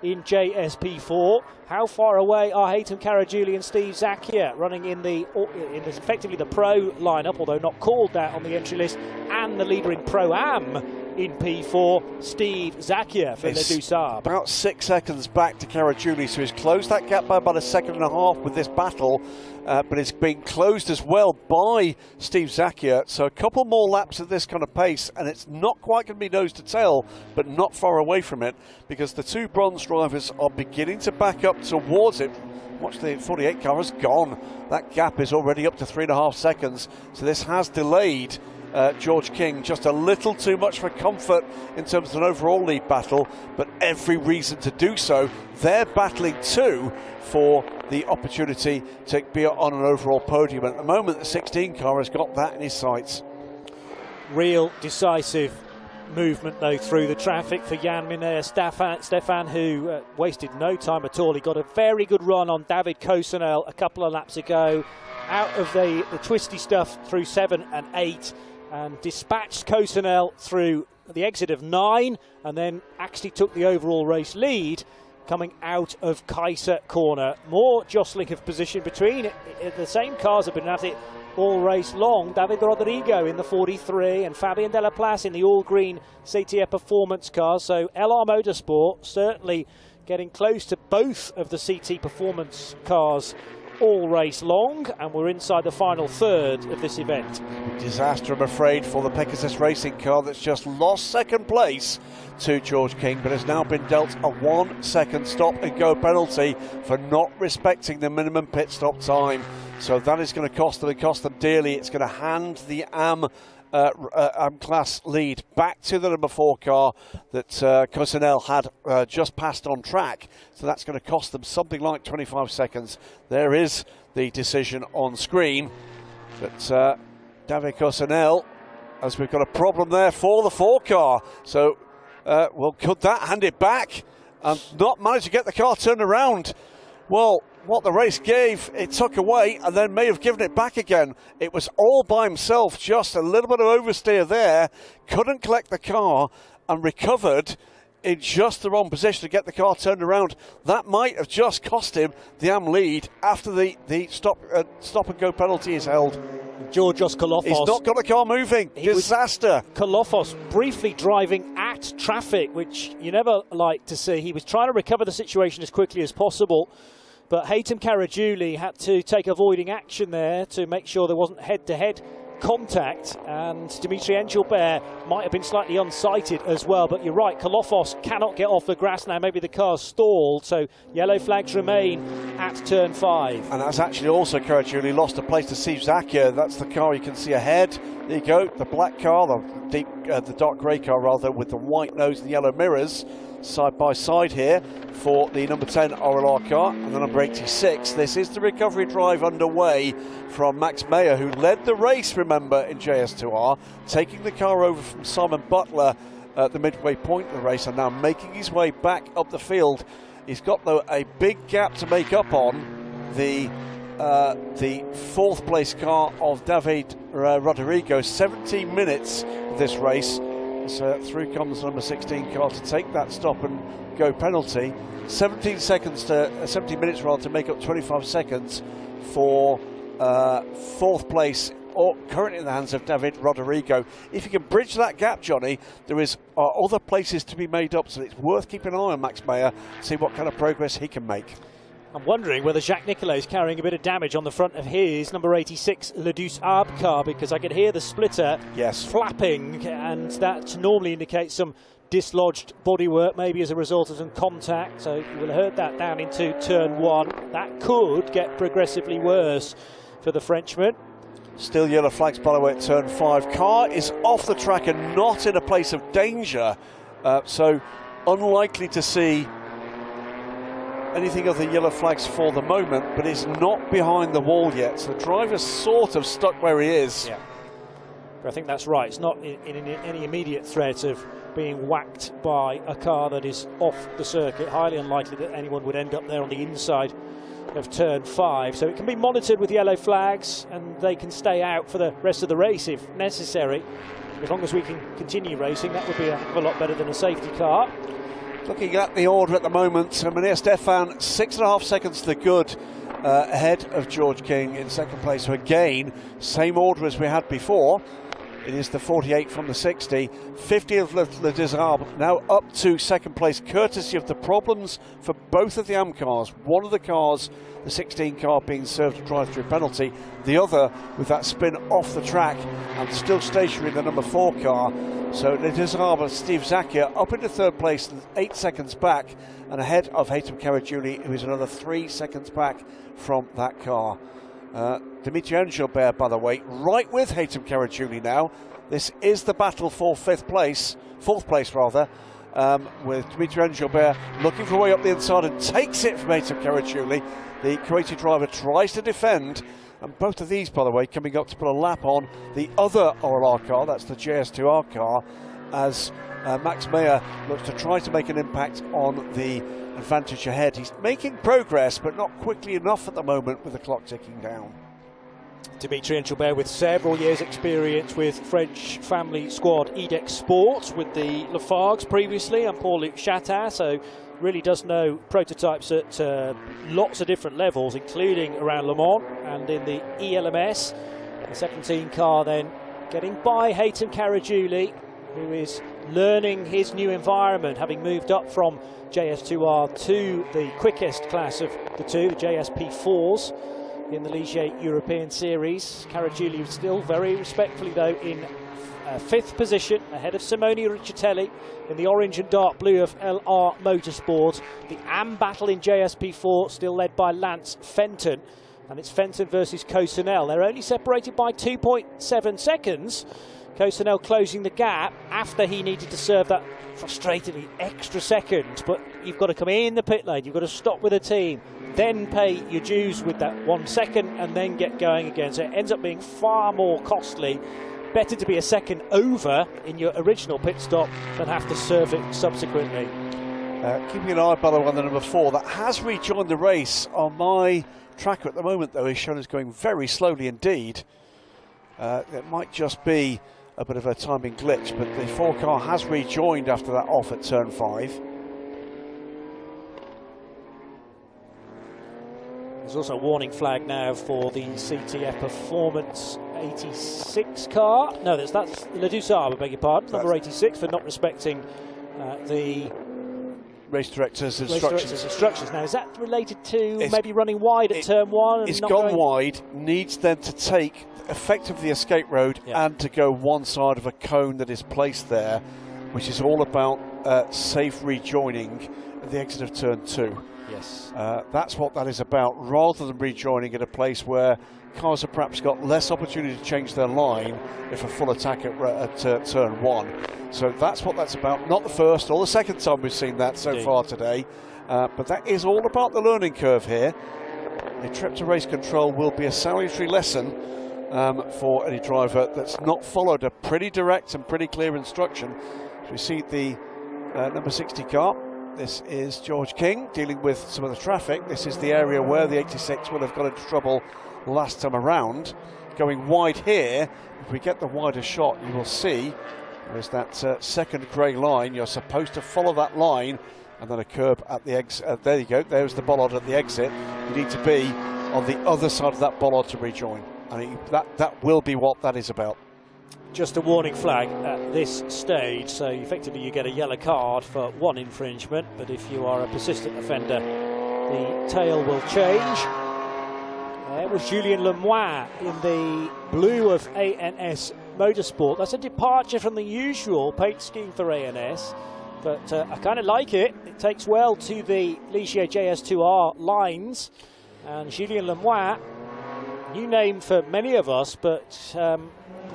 in JSP4. How far away are Haytham Karagiuli and Steve Zakia, running in effectively the Pro lineup, although not called that on the entry list, and the leader in Pro-Am in P4, Steve Zakia for the Dussard. About 6 seconds back to Karagiuli, so he's closed that gap by about 1.5 seconds with this battle, but it's being closed as well by Steve Zakia. So a couple more laps at this kind of pace, and it's not quite going to be nose to tail, but not far away from it, because the 2 bronze drivers are beginning to back up towards it. Watch, the 48 car has gone. That gap is already up to 3.5 seconds, so this has delayed George King just a little too much for comfort in terms of an overall lead battle, but every reason to do so. They're battling too for the opportunity to be on an overall podium. At the moment, the 16 car has got that in his sights. Real decisive movement though through the traffic for Jan Minea Stefan, who wasted no time at all. He got a very good run on David Cosenel a couple of laps ago, out of the twisty stuff through 7 and 8, and dispatched Cosenel through the exit of 9, and then actually took the overall race lead coming out of Kaiser corner. More jostling of position between the same cars have been at it all race long. David Rodrigo in the 43 and Fabien Delaplace in the all-green CTA Performance cars. So LR Motorsport certainly getting close to both of the CT Performance cars all race long, and we're inside the final third of this event. Disaster, I'm afraid, for the Pegasus Racing car that's just lost second place to George King, but has now been dealt a 1 second stop and go penalty for not respecting the minimum pit stop time. So that is going to cost them, and cost them dearly. It's going to hand the AM class lead back to the number 4 car that Cosenel had just passed on track. So that's going to cost them something like 25 seconds. There is the decision on screen. But David Cosenel, as we've got a problem there for the 4 car. So, well, could that hand it back and not manage to get the car turned around? Well, what the race gave, it took away and then may have given it back again. It was all by himself, just a little bit of oversteer there. Couldn't collect the car and recovered in just the wrong position to get the car turned around. That might have just cost him the AM lead after the stop and go penalty is held. Georgios Kolofos. He's not got the car moving. Disaster. Kolofos briefly driving at traffic, which you never like to see. He was trying to recover the situation as quickly as possible. But Haytham Caragiuli had to take avoiding action there to make sure there wasn't head-to-head contact, and Dimitri Engelbert might have been slightly unsighted as well. But you're right, Kolofos cannot get off the grass now. Maybe the car's stalled, so yellow flags remain at turn 5. And that's actually also Caragiuli lost a place to Steve Zakia. That's the car you can see ahead. There you go, the black car, the dark grey car rather, with the white nose and yellow mirrors side by side here for the number 10 RLR car and the number 86. This is the recovery drive underway from Max Meyer, who led the race, remember, in JS2R, taking the car over from Simon Butler at the midway point of the race and now making his way back up the field. He's got, though, a big gap to make up on the 4th place car of David Rodrigo. 17 minutes of this race. So through comes the number 16 car to take that stop and go penalty. 17 minutes rather, to make up 25 seconds for 4th place, or currently in the hands of David Rodrigo. If you can bridge that gap, Johnny, there is other places to be made up, so it's worth keeping an eye on Max Meyer, see what kind of progress he can make. I'm wondering whether Jacques Nicolet is carrying a bit of damage on the front of his number 86 Le Douce Arbre car, because I could hear the splitter flapping, and that normally indicates some dislodged bodywork, maybe as a result of some contact. So you will have heard that down into turn 1. That could get progressively worse for the Frenchman. Still yellow flags, by the way, at turn 5. Car is off the track and not in a place of danger, so unlikely to see anything other than yellow flags for the moment, but is not behind the wall yet. So the driver's sort of stuck where he is. Yeah, but I think that's right. It's not in any immediate threat of being whacked by a car that is off the circuit. Highly unlikely that anyone would end up there on the inside of turn 5. So it can be monitored with yellow flags, and they can stay out for the rest of the race if necessary. As long as we can continue racing, that would be a heck of a lot better than a safety car. Looking at the order at the moment, Mania Stefan 6.5 seconds to the good, ahead of George King in 2nd place. So again, same order as we had before. It is the 48 from the 60. 50 of Le Desarbres now up to 2nd place, courtesy of the problems for both of the AM cars. One of the cars, the 16 car, being served a drive-through penalty. The other with that spin off the track and still stationary in the number 4 car. So Le Desarbres, Steve Zakia up into 3rd place, 8 seconds back, and ahead of Haytham Caragiuli, who is another 3 seconds back from that car. Dimitri Engelbert, by the way, right with Haytham Caragiuli now. This is the battle for 4th place, with Dimitri Engelbert looking for a way up the inside and takes it from Haytham Caragiuli. The Croatian driver tries to defend, and both of these, by the way, coming up to put a lap on the other RLR car, that's the JS2 R car, as Max Meyer looks to try to make an impact on the advantage ahead. He's making progress, but not quickly enough at the moment with the clock ticking down. Dimitri Engelbert with several years experience with French family squad EDEX Sports, with the Lafargues previously and Paul-Luc Chatin, so really does know prototypes at lots of different levels, including around Le Mans and in the ELMS. The 17 car then getting by Haytham Caragiuli, who is learning his new environment, having moved up from JS2R to the quickest class of the two, the JS P4s in the Ligier European Series. Caragiuli still very respectfully, though, in 5th position, ahead of Simone Riccitelli in the orange and dark blue of LR Motorsport. The AM battle in JS P4 still led by Lance Fenton, and it's Fenton versus Cosenel. They're only separated by 2.7 seconds. Cosenel closing the gap after he needed to serve that frustratingly extra second, but you've got to come in the pit lane, you've got to stop with a team, then pay your dues with that 1 second and then get going again. So it ends up being far more costly. Better to be a second over in your original pit stop than have to serve it subsequently. Keeping an eye, by the way, on the number 4 that has rejoined the race. On my tracker at the moment, though, is shown as going very slowly indeed. It might just be a bit of a timing glitch, but the 4 car has rejoined after that off at turn 5. There's also a warning flag now for the CTF Performance 86 car. No, that's Le Douce Arbre, I beg your pardon, number 86, for not respecting the race director's instructions. Now, is that related to maybe running wide at turn one? And it's not gone wide, needs then to take effectively the escape road and to go one side of a cone that is placed there, which is all about safe rejoining at the exit of turn 2. Yes. That's what that is about, rather than rejoining at a place where cars have perhaps got less opportunity to change their line if a full attack at turn 1. So that's what that's about. Not the first or the second time we've seen that so far today, but that is all about the learning curve here. A trip to race control will be a salutary lesson for any driver that's not followed a pretty direct and pretty clear instruction. So we see the number 60 car. This is George King dealing with some of the traffic. This is the area where the 86 would have got into trouble last time around. Going wide here, if we get the wider shot, you will see there's that second grey line. You're supposed to follow that line, and then a curb at the exit. There you go, there's the bollard at the exit. You need to be on the other side of that bollard to rejoin. And that will be what that is about. Just a warning flag at this stage, so effectively you get a yellow card for one infringement, but if you are a persistent offender, the tail will change. There was Julien Le Mans in the blue of ANS Motorsport. That's a departure from the usual paint scheme for ANS, but I kind of like it. It takes well to the Ligier JS2 R lines, and Julien Le Mans, new name for many of us, but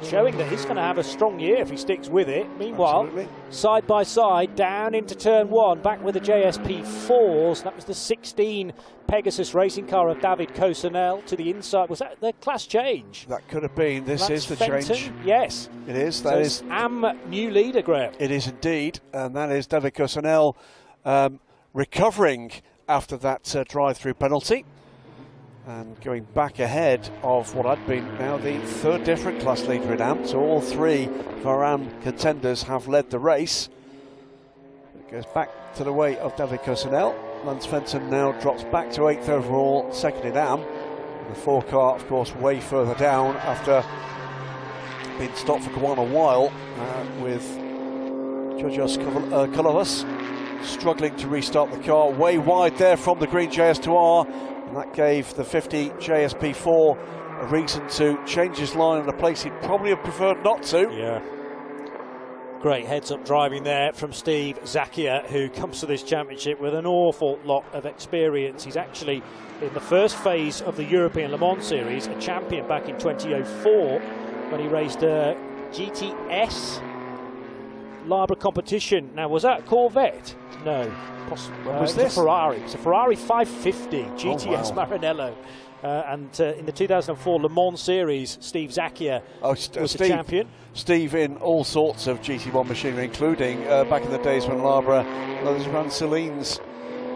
showing that he's going to have a strong year if he sticks with it. Meanwhile, side by side, down into turn 1, back with the JS P4s. That was the 16 Pegasus racing car of David Cosenel to the inside. Was that the class change? That could have been. This is the change. Yes. It is. That is AM new leader, Graham. It is indeed. And that is David Cosenel recovering after that drive-through penalty. And going back ahead of what had been now the third different class leader in AM. So all three of our AM contenders have led the race. It goes back to the way of David Cosenel. Lance Fenton now drops back to 8th overall, second in AM. The 4 car, of course, way further down after being stopped for quite a while with Georgios Kolovas struggling to restart the car. Way wide there from the green JS2 R. And that gave the 50 JS P4 a reason to change his line in a place he'd probably have preferred not to. Yeah. Great heads-up driving there from Steve Zacchia, who comes to this championship with an awful lot of experience. He's actually, in the first phase of the European Le Mans Series, a champion back in 2004 when he raced a GTS Labra competition. Now, was that a Corvette? No. Was this a Ferrari? It's a Ferrari 550 GTS Maranello. In the 2004 Le Mans Series, Steve Zacchia was the champion. Steve in all sorts of GT1 machinery, including back in the days when Labra ran Celine's.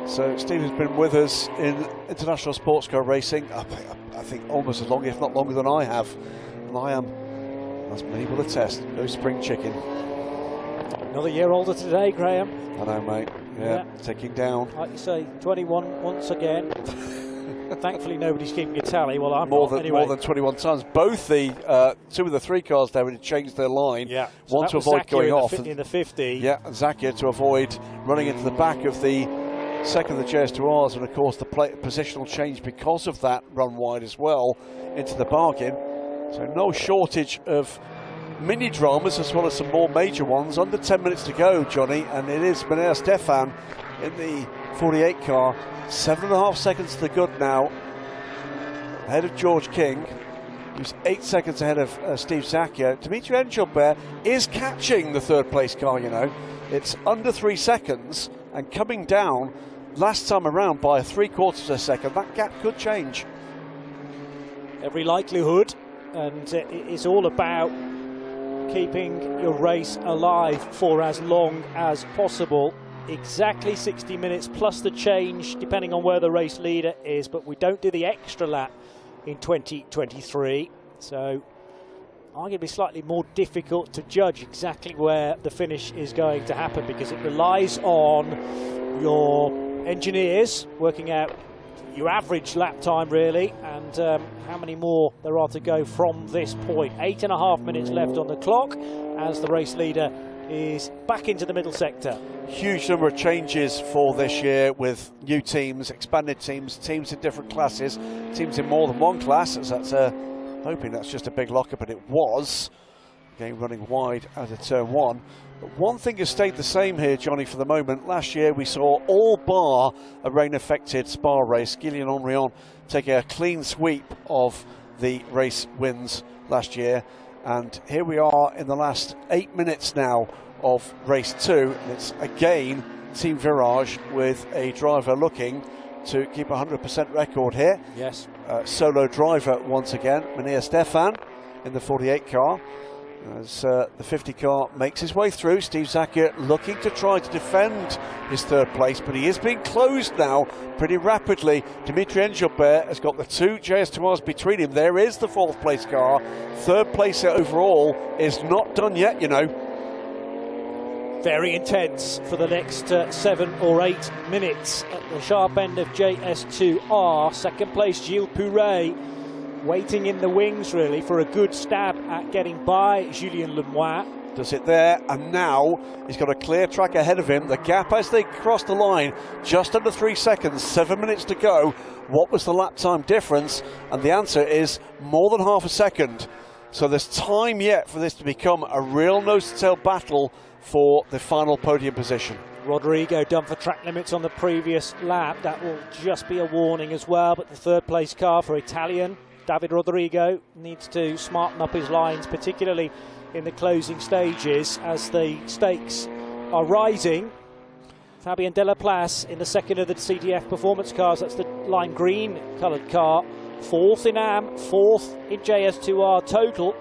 So Steve has been with us in international sports car racing, I think almost as long, if not longer than I have. And I am, as many will attest, no spring chicken. Another year older today, Graham. I know, mate. Yeah, ticking down. Like you say, 21 once again. Thankfully, nobody's keeping a tally. Well, I'm more not, anyway. More than 21 times. Both the 2 of the 3 cars there had changed their line. Yeah. One to avoid going off. In the 50. Yeah, and Zacchia to avoid running into the back of the second of the JS2Rs, and of course the positional change because of that run wide as well into the bargain. So no shortage of mini dramas as well as some more major ones. Under 10 minutes to go, Johnny, and it is Manea Stefan in the 48 car. 7.5 seconds to the good now, ahead of George King, who's 8 seconds ahead of Steve Zacchia. Dimitri Engelbert is catching the third place car, you know. It's under 3 seconds and coming down last time around by 3/4 of a second. That gap could change. Every likelihood, and it's all about keeping your race alive for as long as possible. Exactly 60 minutes plus the change depending on where the race leader is, but we don't do the extra lap in 2023, so arguably slightly more difficult to judge exactly where the finish is going to happen, because it relies on your engineers working out your average lap time really, and how many more there are to go from this point. 8.5 minutes left on the clock as the race leader is back into the middle sector. Huge number of changes for this year with new teams, expanded teams, teams in different classes, teams in more than one class. As that's hoping that's just a big lockup, and it was. Again, running wide out of turn one. But one thing has stayed the same here, Johnny, for the moment. Last year we saw all bar a rain-affected Spa race. Guillaume Henrion taking a clean sweep of the race wins last year. And here we are in the last 8 minutes now of race 2. And it's again Team Virage with a driver looking to keep a 100% record here. Yes. Solo driver once again, Mania Stefan in the 48 car. As the 50 car makes his way through, Steve Zakia looking to try to defend his third place, but he is being closed now pretty rapidly. Dimitri Engelbert has got the two JS2Rs between him. There is the fourth place car. Third place overall is not done yet, you know. Very intense for the next 7 or 8 minutes at the sharp end of JS2 R. Second place Gilles Pouret, waiting in the wings really for a good stab at getting by Julien Le Mans. Does it there, and now he's got a clear track ahead of him. The gap as they cross the line, just under 3 seconds, 7 minutes to go. What was the lap time difference? And the answer is more than half a second. So there's time yet for this to become a real nose-to-tail battle for the final podium position. Rodrigo done for track limits on the previous lap. That will just be a warning as well, but the third place car for Italian David Rodrigo needs to smarten up his lines, particularly in the closing stages as the stakes are rising. Fabien Delaplace in the second of the CDF performance cars, that's the lime green coloured car, fourth in AM, fourth in JS2R total,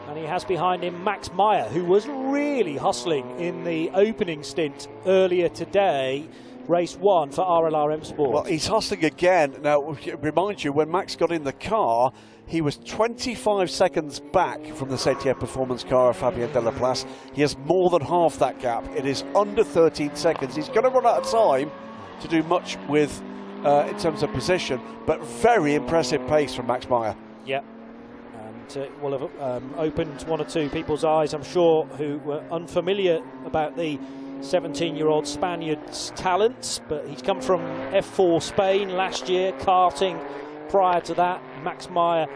and he has behind him Max Meyer, who was really hustling in the opening stint earlier today. Race 1 for RLRM Sport. Well, he's hustling again. Now, remind you, when Max got in the car, he was 25 seconds back from the CTF performance car of Fabien Delaplace. He has more than half that gap. It is under 13 seconds. He's going to run out of time to do much with in terms of position, but very impressive pace from Max Meyer. Yeah, and will have opened one or two people's eyes, I'm sure, who were unfamiliar about the 17-year-old Spaniard's talents, but he's come from F4 Spain last year, karting prior to that. Max Meyer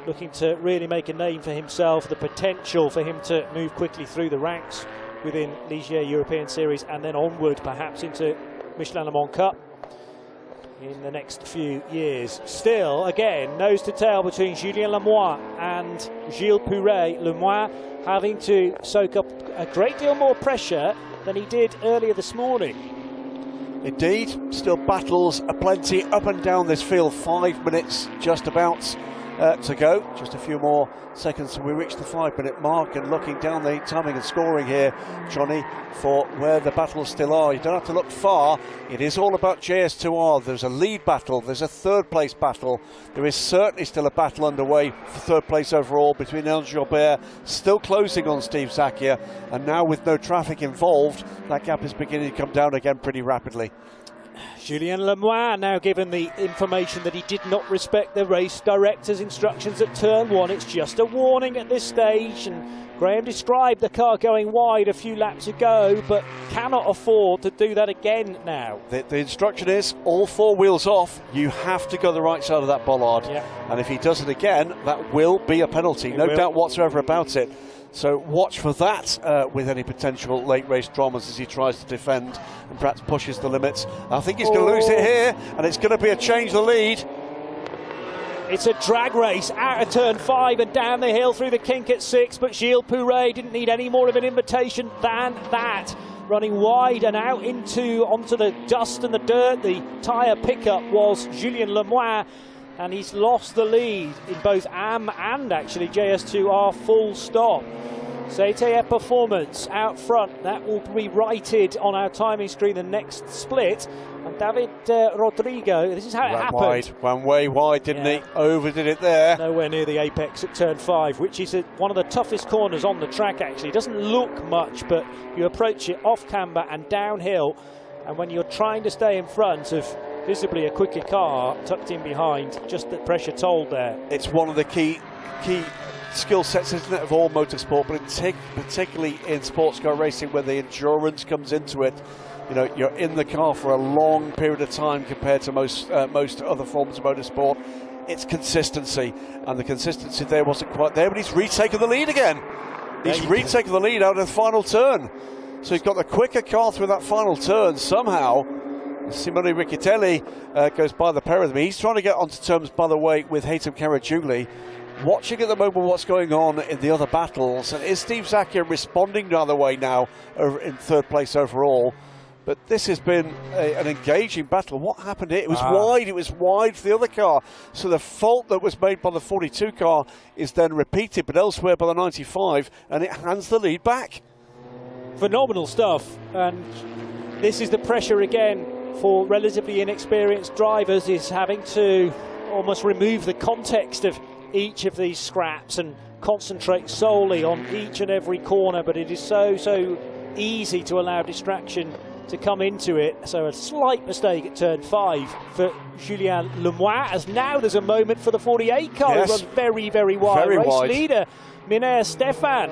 looking to really make a name for himself, the potential for him to move quickly through the ranks within Ligier European Series and then onward perhaps into Michelin Le Mans Cup in the next few years. Still, again, nose to tail between Julien Le Mans and Gilles Pouret. Le Mans having to soak up a great deal more pressure than he did earlier this morning. Indeed, still battles aplenty up and down this field. 5 minutes just about to go. Just a few more seconds till we reach the 5-minute mark, and looking down the timing and scoring here, Johnny, for where the battles still are. You don't have to look far. It is all about JS2R. There's a lead battle, there's a third place battle. There is certainly still a battle underway for third place overall between Engelbert, still closing on Steve Zakia, and now with no traffic involved, that gap is beginning to come down again pretty rapidly. Julien Le Mans now given the information that he did not respect the race director's instructions at turn 1. It's just a warning at this stage, and Graham described the car going wide a few laps ago, but cannot afford to do that again now. The instruction is all 4 wheels off. You have to go the right side of that bollard. Yeah. And if he does it again, that will be a penalty. No doubt whatsoever about it. So watch for that with any potential late race dramas as he tries to defend and perhaps pushes the limits. I think he's going to lose it here, and it's going to be a change the lead. It's a drag race out of turn 5 and down the hill through the kink at 6, but Gilles Pouret didn't need any more of an invitation than that. Running wide and out onto the dust and the dirt. The tyre pickup was Julien Le Mans, and he's lost the lead in both AM and actually JS2R full stop. CTF Performance out front, that will be righted on our timing screen the next split. And David Rodrigo, this is how it happened. Went way wide, didn't he? Overdid it there. Nowhere near the apex at turn 5, which is one of the toughest corners on the track actually. It doesn't look much, but you approach it off camber and downhill, and when you're trying to stay in front of visibly a quicker car tucked in behind, just the pressure told there. It's one of the key skill sets, isn't it, of all motorsport, but particularly in sports car racing, where the endurance comes into it. You know, you're in the car for a long period of time compared to most other forms of motorsport. It's consistency, and the consistency there wasn't quite there, but he's retaken the lead again. He's retaken the lead out of the final turn. So he's got the quicker car through that final turn somehow. Simone Riccitelli goes by the pair of them. He's trying to get onto terms, by the way, with Hatem Caragiuli. Watching at the moment what's going on in the other battles, and is Steve Zacchia responding the other way now in third place overall? But this has been an engaging battle. What happened here? It was wide. It was wide for the other car. So the fault that was made by the 42 car is then repeated, but elsewhere by the 95, and it hands the lead back. Phenomenal stuff. And this is the pressure again for relatively inexperienced drivers, is having to almost remove the context of each of these scraps and concentrate solely on each and every corner. But it is so easy to allow distraction to come into it. So a slight mistake at turn 5 for Julien Le Mans, as now there's a moment for the 48 car. Yes. Who runs very, very wide. Very race wide. Leader Minnaert Stefan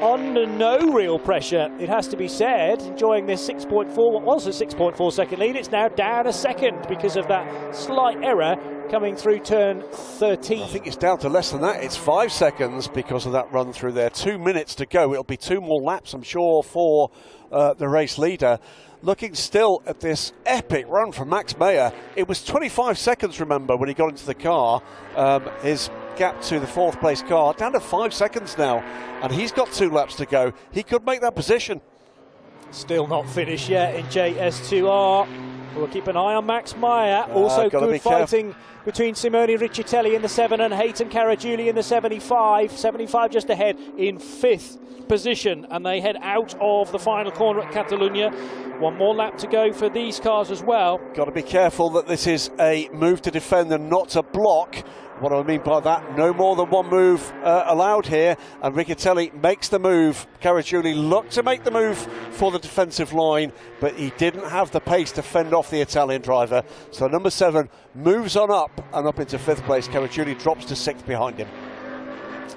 under no real pressure, it has to be said, enjoying this 6.4, what was a 6.4 second lead. It's now down a second because of that slight error coming through turn 13. I think it's down to less than that. It's 5 seconds because of that run through there. 2 minutes to go. It'll be 2 more laps, I'm sure, for the race leader. Looking still at this epic run from Max Meyer. It was 25 seconds, remember, when he got into the car. His gap to the 4th place car down to 5 seconds now, and he's got 2 laps to go. He could make that position. Still not finished yet in JS2 R. We'll keep an eye on Max Meyer. Also good fighting between Simone Riccitelli in the 7 and Hatem Caragiuli in the 75. 75 just ahead in 5th position, and they head out of the final corner at Catalunya. 1 more lap to go for these cars as well. Got to be careful that this is a move to defend and not to block. What do I mean by that? No more than 1 move allowed here, and Riccitelli makes the move. Caragiuli looked to make the move for the defensive line, but he didn't have the pace to fend off the Italian driver. So number 7 moves on up and up into 5th place. Caragiuli drops to 6th behind him.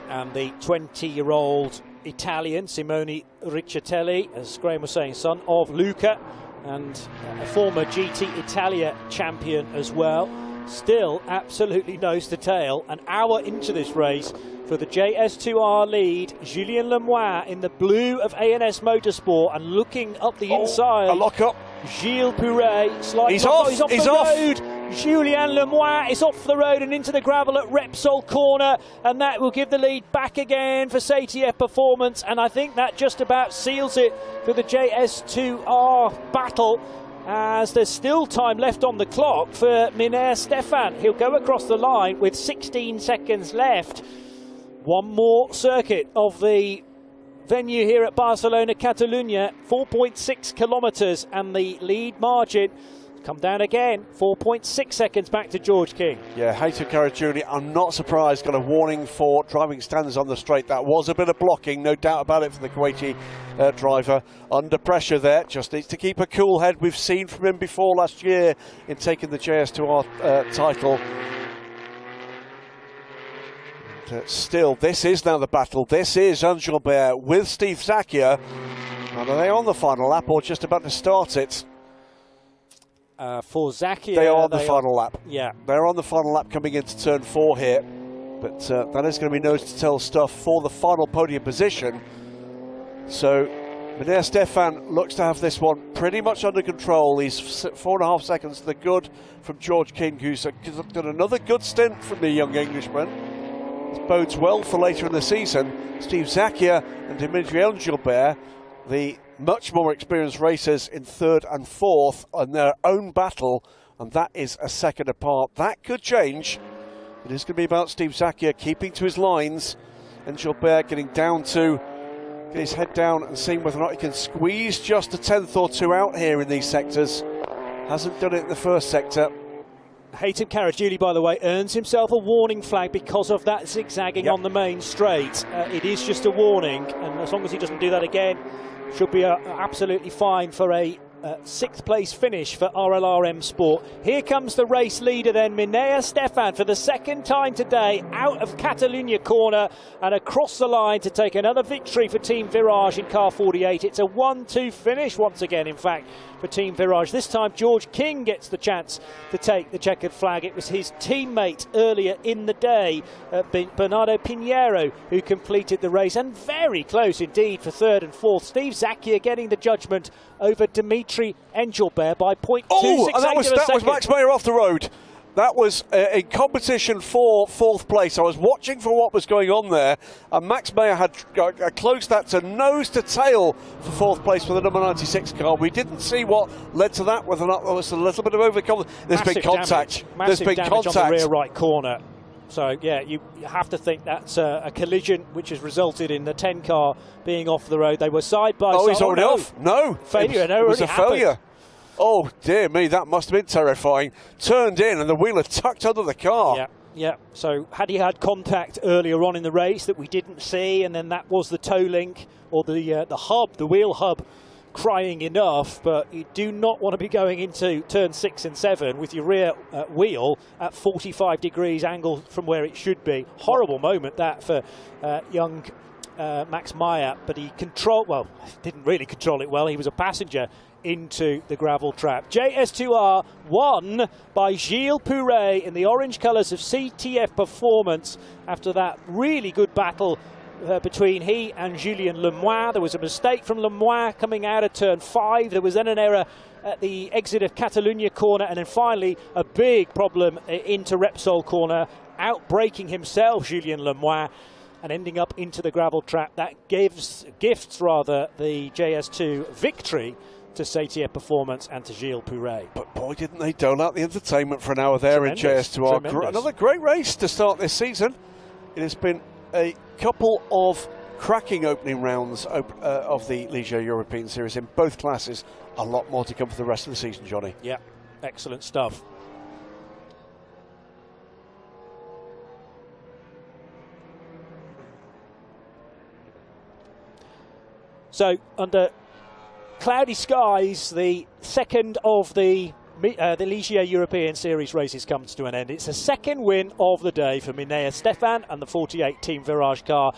And the 20-year-old Italian, Simone Riccitelli, as Graham was saying, son of Luca, and a former GT Italia champion as well. Still absolutely nose to tail, an hour into this race for the JS2R lead. Julien Le Mans in the blue of ANS Motorsport, and looking up the inside. A lock up. Gilles Pouret, slightly. He's off. He's off the road. Julien Le Mans is off the road and into the gravel at Repsol corner, and that will give the lead back again for Satie Performance, and I think that just about seals it for the JS2R battle, as there's still time left on the clock for Minnaert Stefan. He'll go across the line with 16 seconds left. 1 more circuit of the venue here at Barcelona Catalunya, 4.6 kilometres, and the lead margin come down again, 4.6 seconds back to George King. Yeah, Hatem Caragiuli, I'm not surprised, got a warning for driving standards on the straight. That was a bit of blocking, no doubt about it, for the Kuwaiti driver. Under pressure there, just needs to keep a cool head. We've seen from him before last year in taking the JS2R title. Still, this is now the battle. This is Engelbert with Steve Zacchia. And are they on the final lap or just about to start it? For Zacchia, they are on the final lap. Yeah, they're on the final lap coming into turn 4 here, but that is going to be nose to tail stuff for the final podium position. So Minnaert Stefan looks to have this one pretty much under control. He's 4.5 seconds to the good from George King, who's done another good stint from the young Englishman. This bodes well for later in the season. Steve Zacchia and Dimitri Engelbert, the much more experienced racers, in 3rd and 4th on their own battle, and that is a second apart. That could change. It is going to be about Steve Zacchia keeping to his lines, and Gilbert getting down to get his head down and seeing whether or not he can squeeze just a 10th or 2 out here in these sectors. Hasn't done it in the first sector. Hatem Caragiuli, by the way, earns himself a warning flag because of that zigzagging on the main straight. It is just a warning, and as long as he doesn't do that again, should be absolutely fine for a sixth place finish for RLRM Sport. Here comes the race leader then, Minea Stefan, for the second time today, out of Catalunya corner and across the line to take another victory for Team Virage in car 48. It's a 1-2 finish once again, in fact, for Team Virage. This time George King gets the chance to take the checkered flag. It was his teammate earlier in the day, Bernardo Pinheiro, who completed the race, and very close indeed for third and fourth. Steve Zacchia getting the judgment over Dimitri Engelbert by 0.268 and that was Max Meyer off the road. That was in competition for fourth place. I was watching for what was going on there, and Max Meyer had closed that to nose to tail for fourth place for the number 96 car. We didn't see what led to that, whether or not there was a little bit of overconfidence. There's been contact. Massive damage on the rear right corner. So, yeah, you have to think that's a collision which has resulted in the 10 car being off the road. They were side by side. Oh, he's already off. No. Failure. It was a failure. Oh, dear me, that must have been terrifying. Turned in and the wheeler tucked under the car. Yeah. So had he had contact earlier on in the race that we didn't see, and then that was the toe link or the hub, the wheel hub, crying enough, but you do not want to be going into turn 6 and 7 with your rear wheel at 45 degrees angle from where it should be. Horrible moment that for young Max Meyer, but he didn't really control it well. He was a passenger into the gravel trap. JS2R won by Gilles Pouret in the orange colours of CTF Performance after that really good battle between he and Julien Le Mans. There was a mistake from Le Mans coming out of turn 5. There was then an error at the exit of Catalunya corner, and then finally a big problem into Repsol corner, outbraking himself, Julien Le Mans, and ending up into the gravel trap. That gifts the JS2 victory to CTF Performance and to Gilles Pouret. But boy, didn't they dole out the entertainment for an hour there in JS2R. Another great race to start this season. It has been a couple of cracking opening rounds of the Ligier European Series in both classes. A lot more to come for the rest of the season, Johnny. Yeah, excellent stuff. So, under cloudy skies, the second of the Ligier European Series races comes to an end. It's the second win of the day for Minea Stefan and the 48 Team Virage car.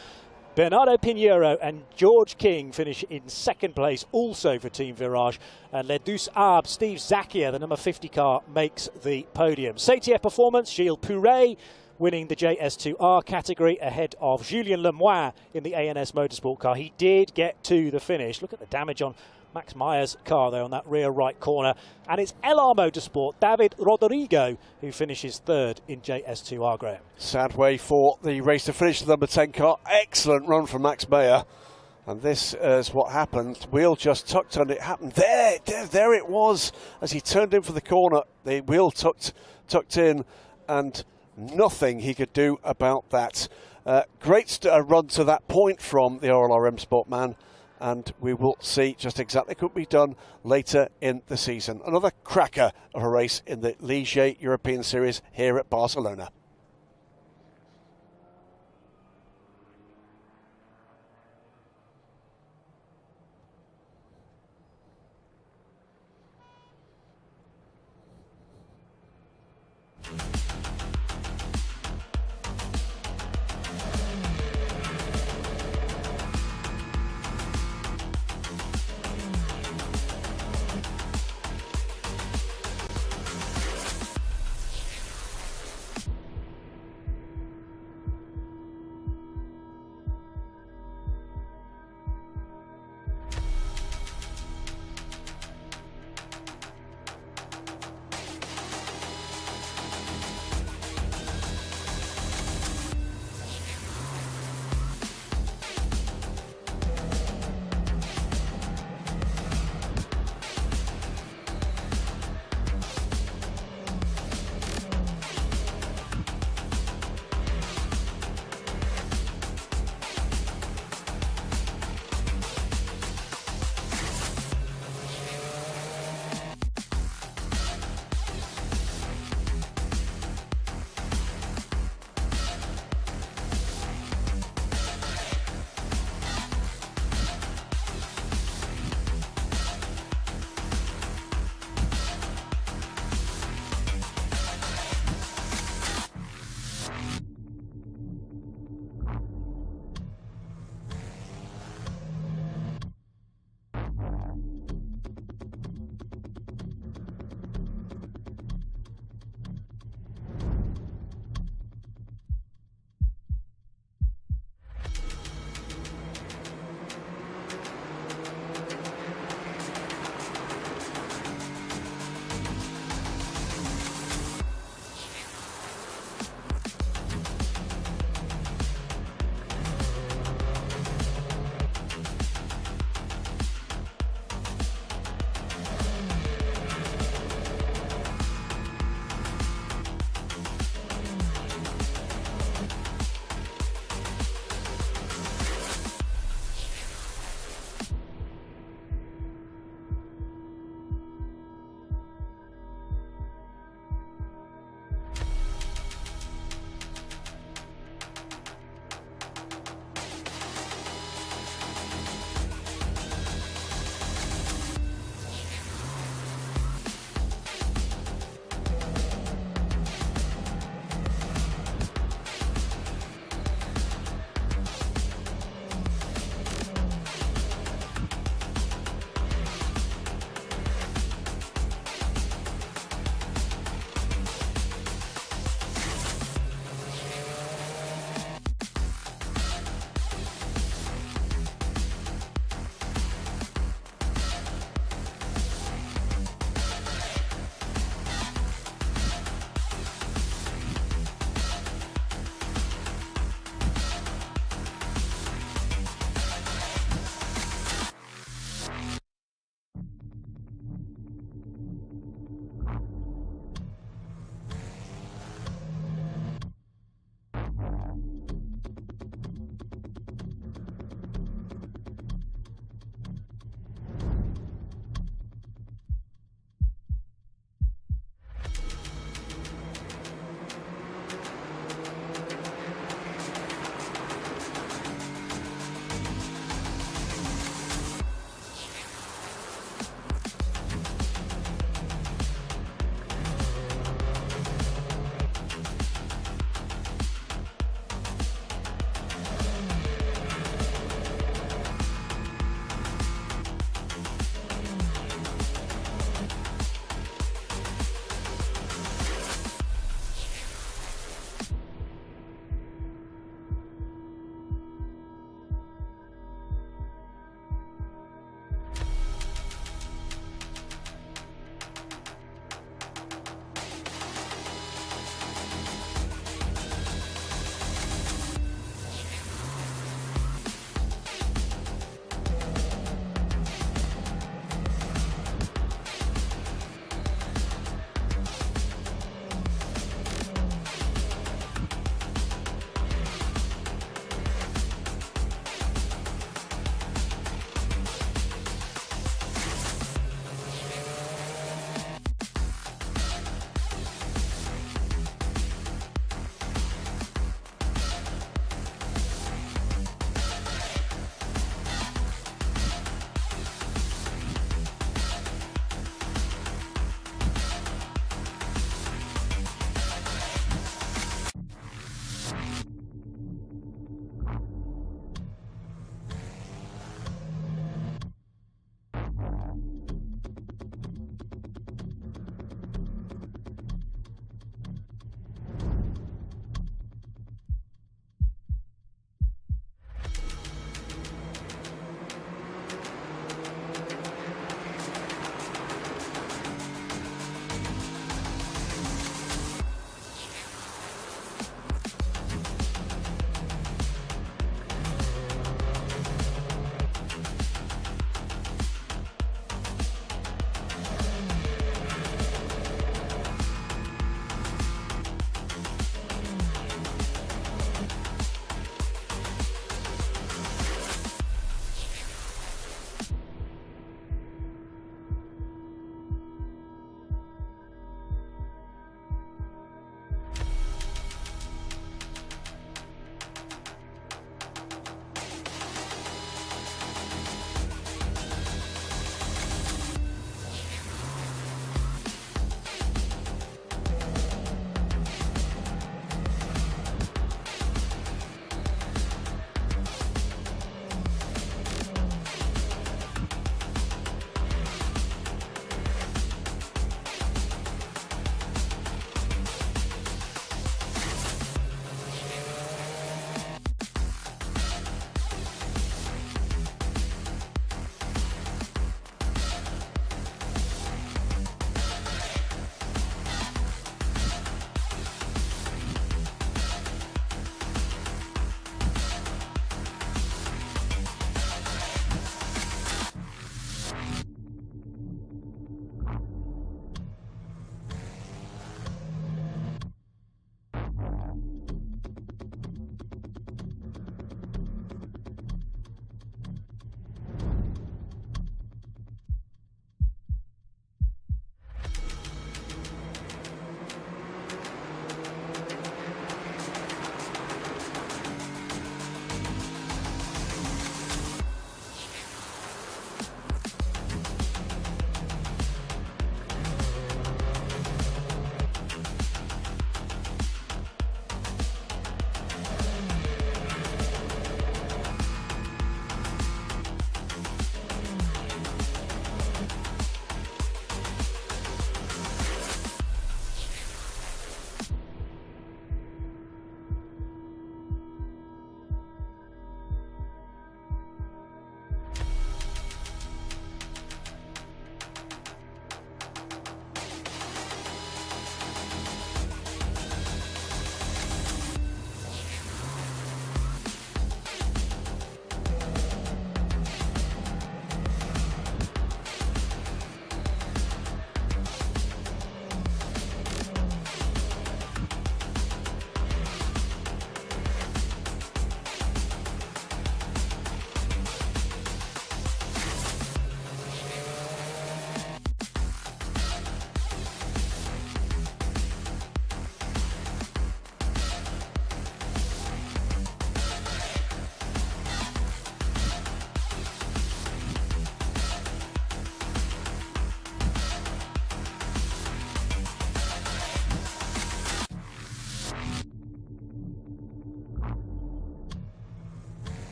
Bernardo Pinheiro and George King finish in second place, also for Team Virage. And Le Douce Arbre, Steve Zacchia, the number 50 car, makes the podium. CTF Performance, Gilles Pouret, winning the JS2R category ahead of Julien Le Mans in the ANS Motorsport car. He did get to the finish. Look at the damage on Max Meyer's car there on that rear right corner. And it's LR Motorsport, David Rodrigo, who finishes third in JS2R, Graham. Sad way for the race to finish, the number 10 car. Excellent run from Max Meyer. And this is what happened. Wheel just tucked under. It happened there it was. As he turned in for the corner, the wheel tucked in, and nothing he could do about that. Great run to that point from the RLRM Sport man. And we will see just exactly what will be done later in the season. Another cracker of a race in the Ligier European Series here at Barcelona.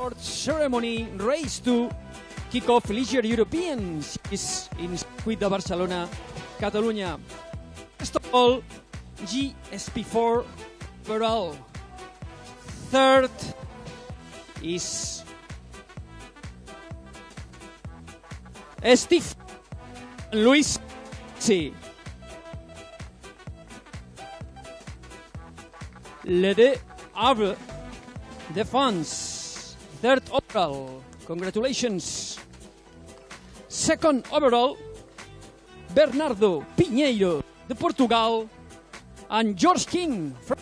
award ceremony, race to kick off Ligier European Series in Circuit de Barcelona, Catalunya. First of all, JS P4 overall. Third is Steve Luis C. Le Havre Defense, third overall. Congratulations. Second overall, Bernardo Pinheiro de Portugal and George King from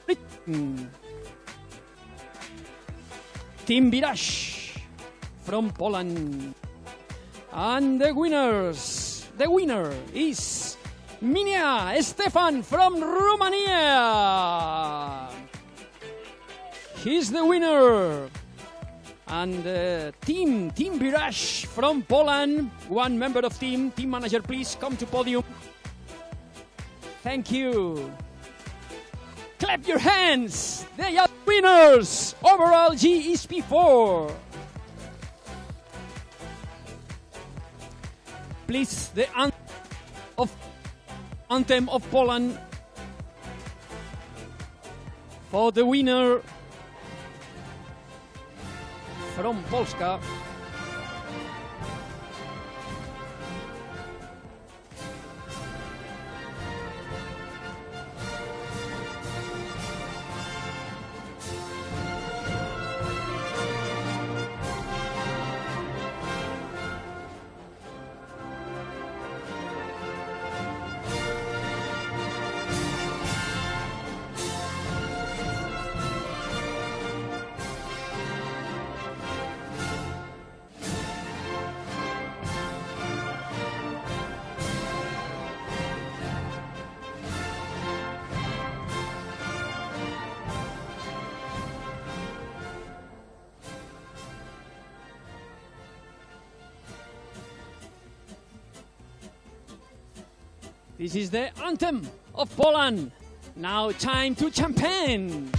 Britain. Team Virage from Poland. And the winner is Minia Stefan from Romania. He's the winner. And Team Virage from Poland, one member of team manager, please come to podium. Thank you. Clap your hands. They are winners. Overall JS P4. Please, the anthem of Poland for the winner from Polska. This is the anthem of Poland. Now time to champagne.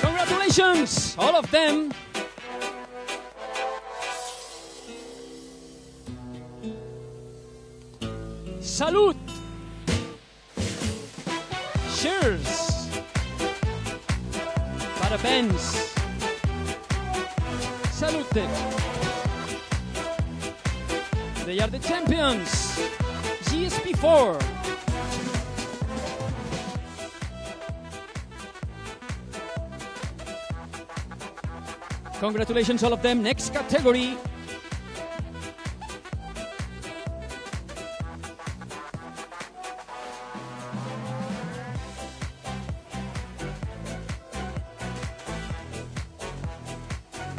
Congratulations, all of them. Salute. Cheers. Parabéns. Salute. They are the champions. JS P4. Congratulations, all of them. Next category.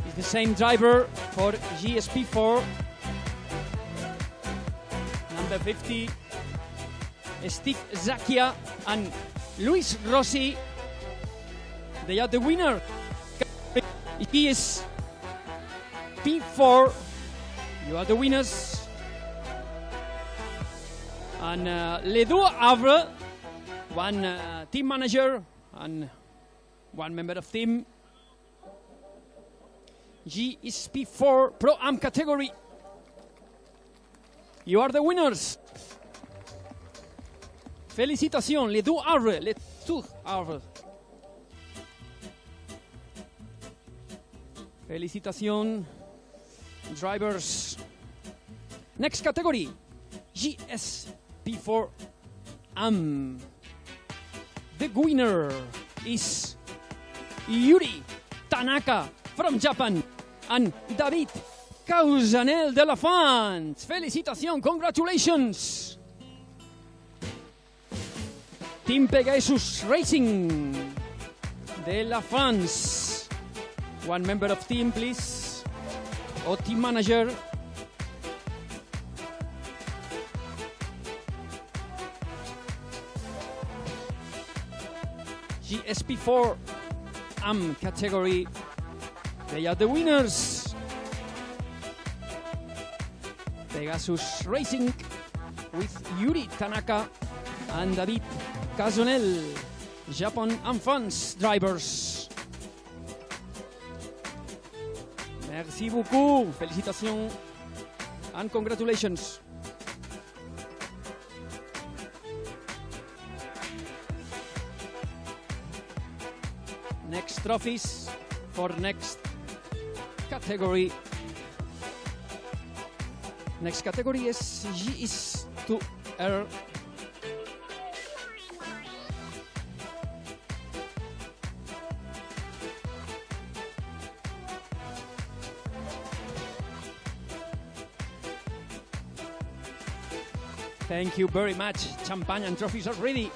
It's the same driver for JS P4. Number 50, Steve Zakia and Luis Rossi. They are the winner. He is P4. You are the winners. And Le Havre, one team manager and one member of team. JS P4 Pro Am category. You are the winners. Félicitations, les deux Havre, les deux Havre. Félicitations, drivers. Next category, JS P4 Am. The winner is Yuri Tanaka from Japan and David Causanel de la France. Félicitations, congratulations. Team Pegasus Racing de la France. One member of team, please. Or team manager. JS P4 Am category. They are the winners. Pegasus Racing with Yuri Tanaka and David Cazonel, Japan and France drivers. Merci beaucoup. Félicitations and congratulations. Next trophies for next category. Next category is JS2 R. Thank you very much. Champagne and trophies are ready.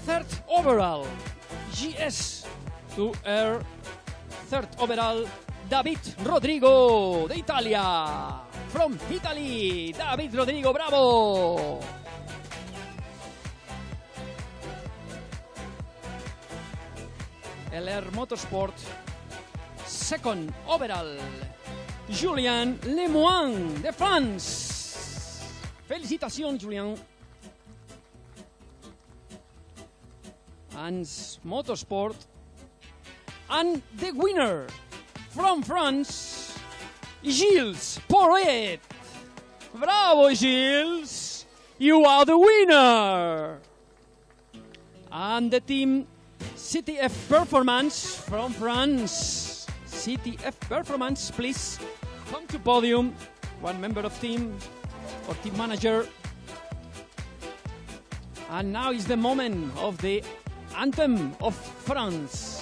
Third overall, JS2 R. Third overall, David Rodrigo de Italia. From Italy, David Rodrigo, bravo! LR Motorsport. Second overall, Julien Le Mans de France. Félicitations, Julien. And Motorsport. And the winner from France, Gilles Porret. Bravo, Gilles. You are the winner. And the team CTF Performance from France. CTF Performance, please come to podium. One member of team or team manager. And now is the moment of the anthem of France.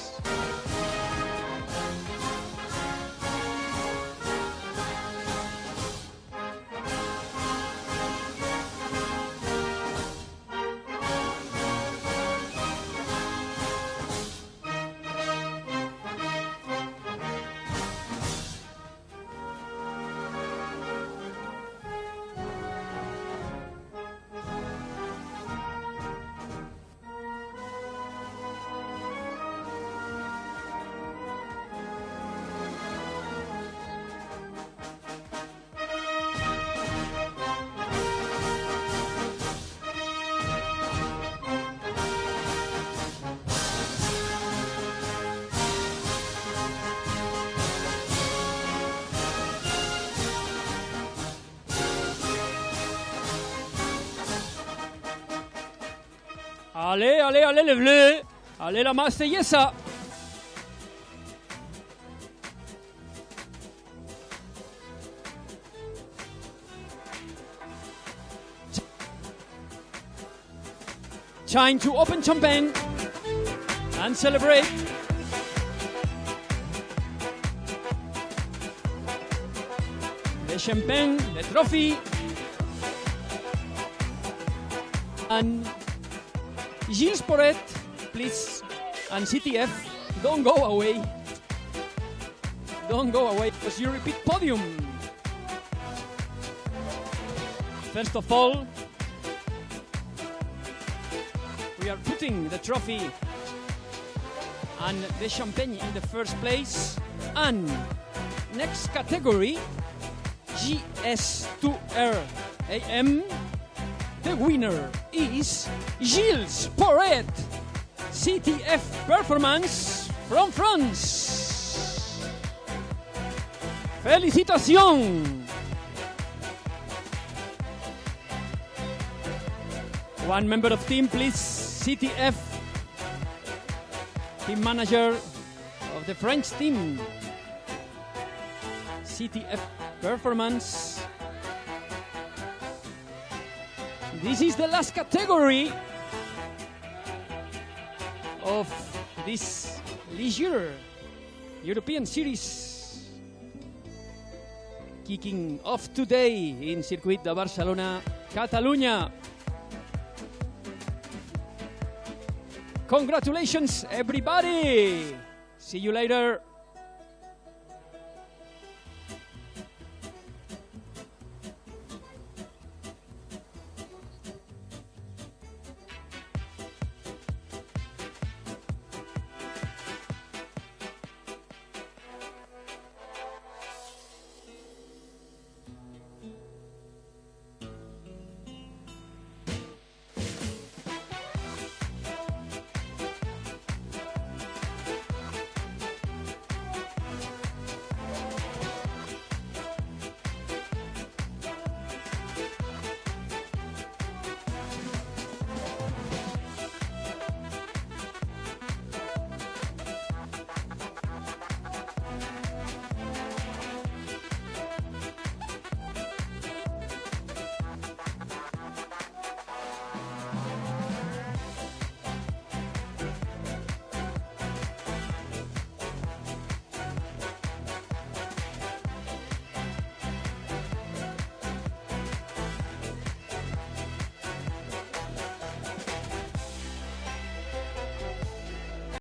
Allez, allez, allez, les bleus. Allez, la Marseillaise. Time to open champagne and celebrate. The champagne, the trophy, and Gilles Porret, please, and CTF, don't go away. Don't go away, because you repeat podium. First of all, we are putting the trophy and the champagne in the first place. And next category, JS2R AM. The winner is Gilles Porret, CTF Performance from France. Félicitations! One member of team, please. CTF, team manager of the French team. CTF Performance. This is the last category of this Ligier European Series, kicking off today in Circuit de Barcelona, Catalunya. Congratulations, everybody! See you later.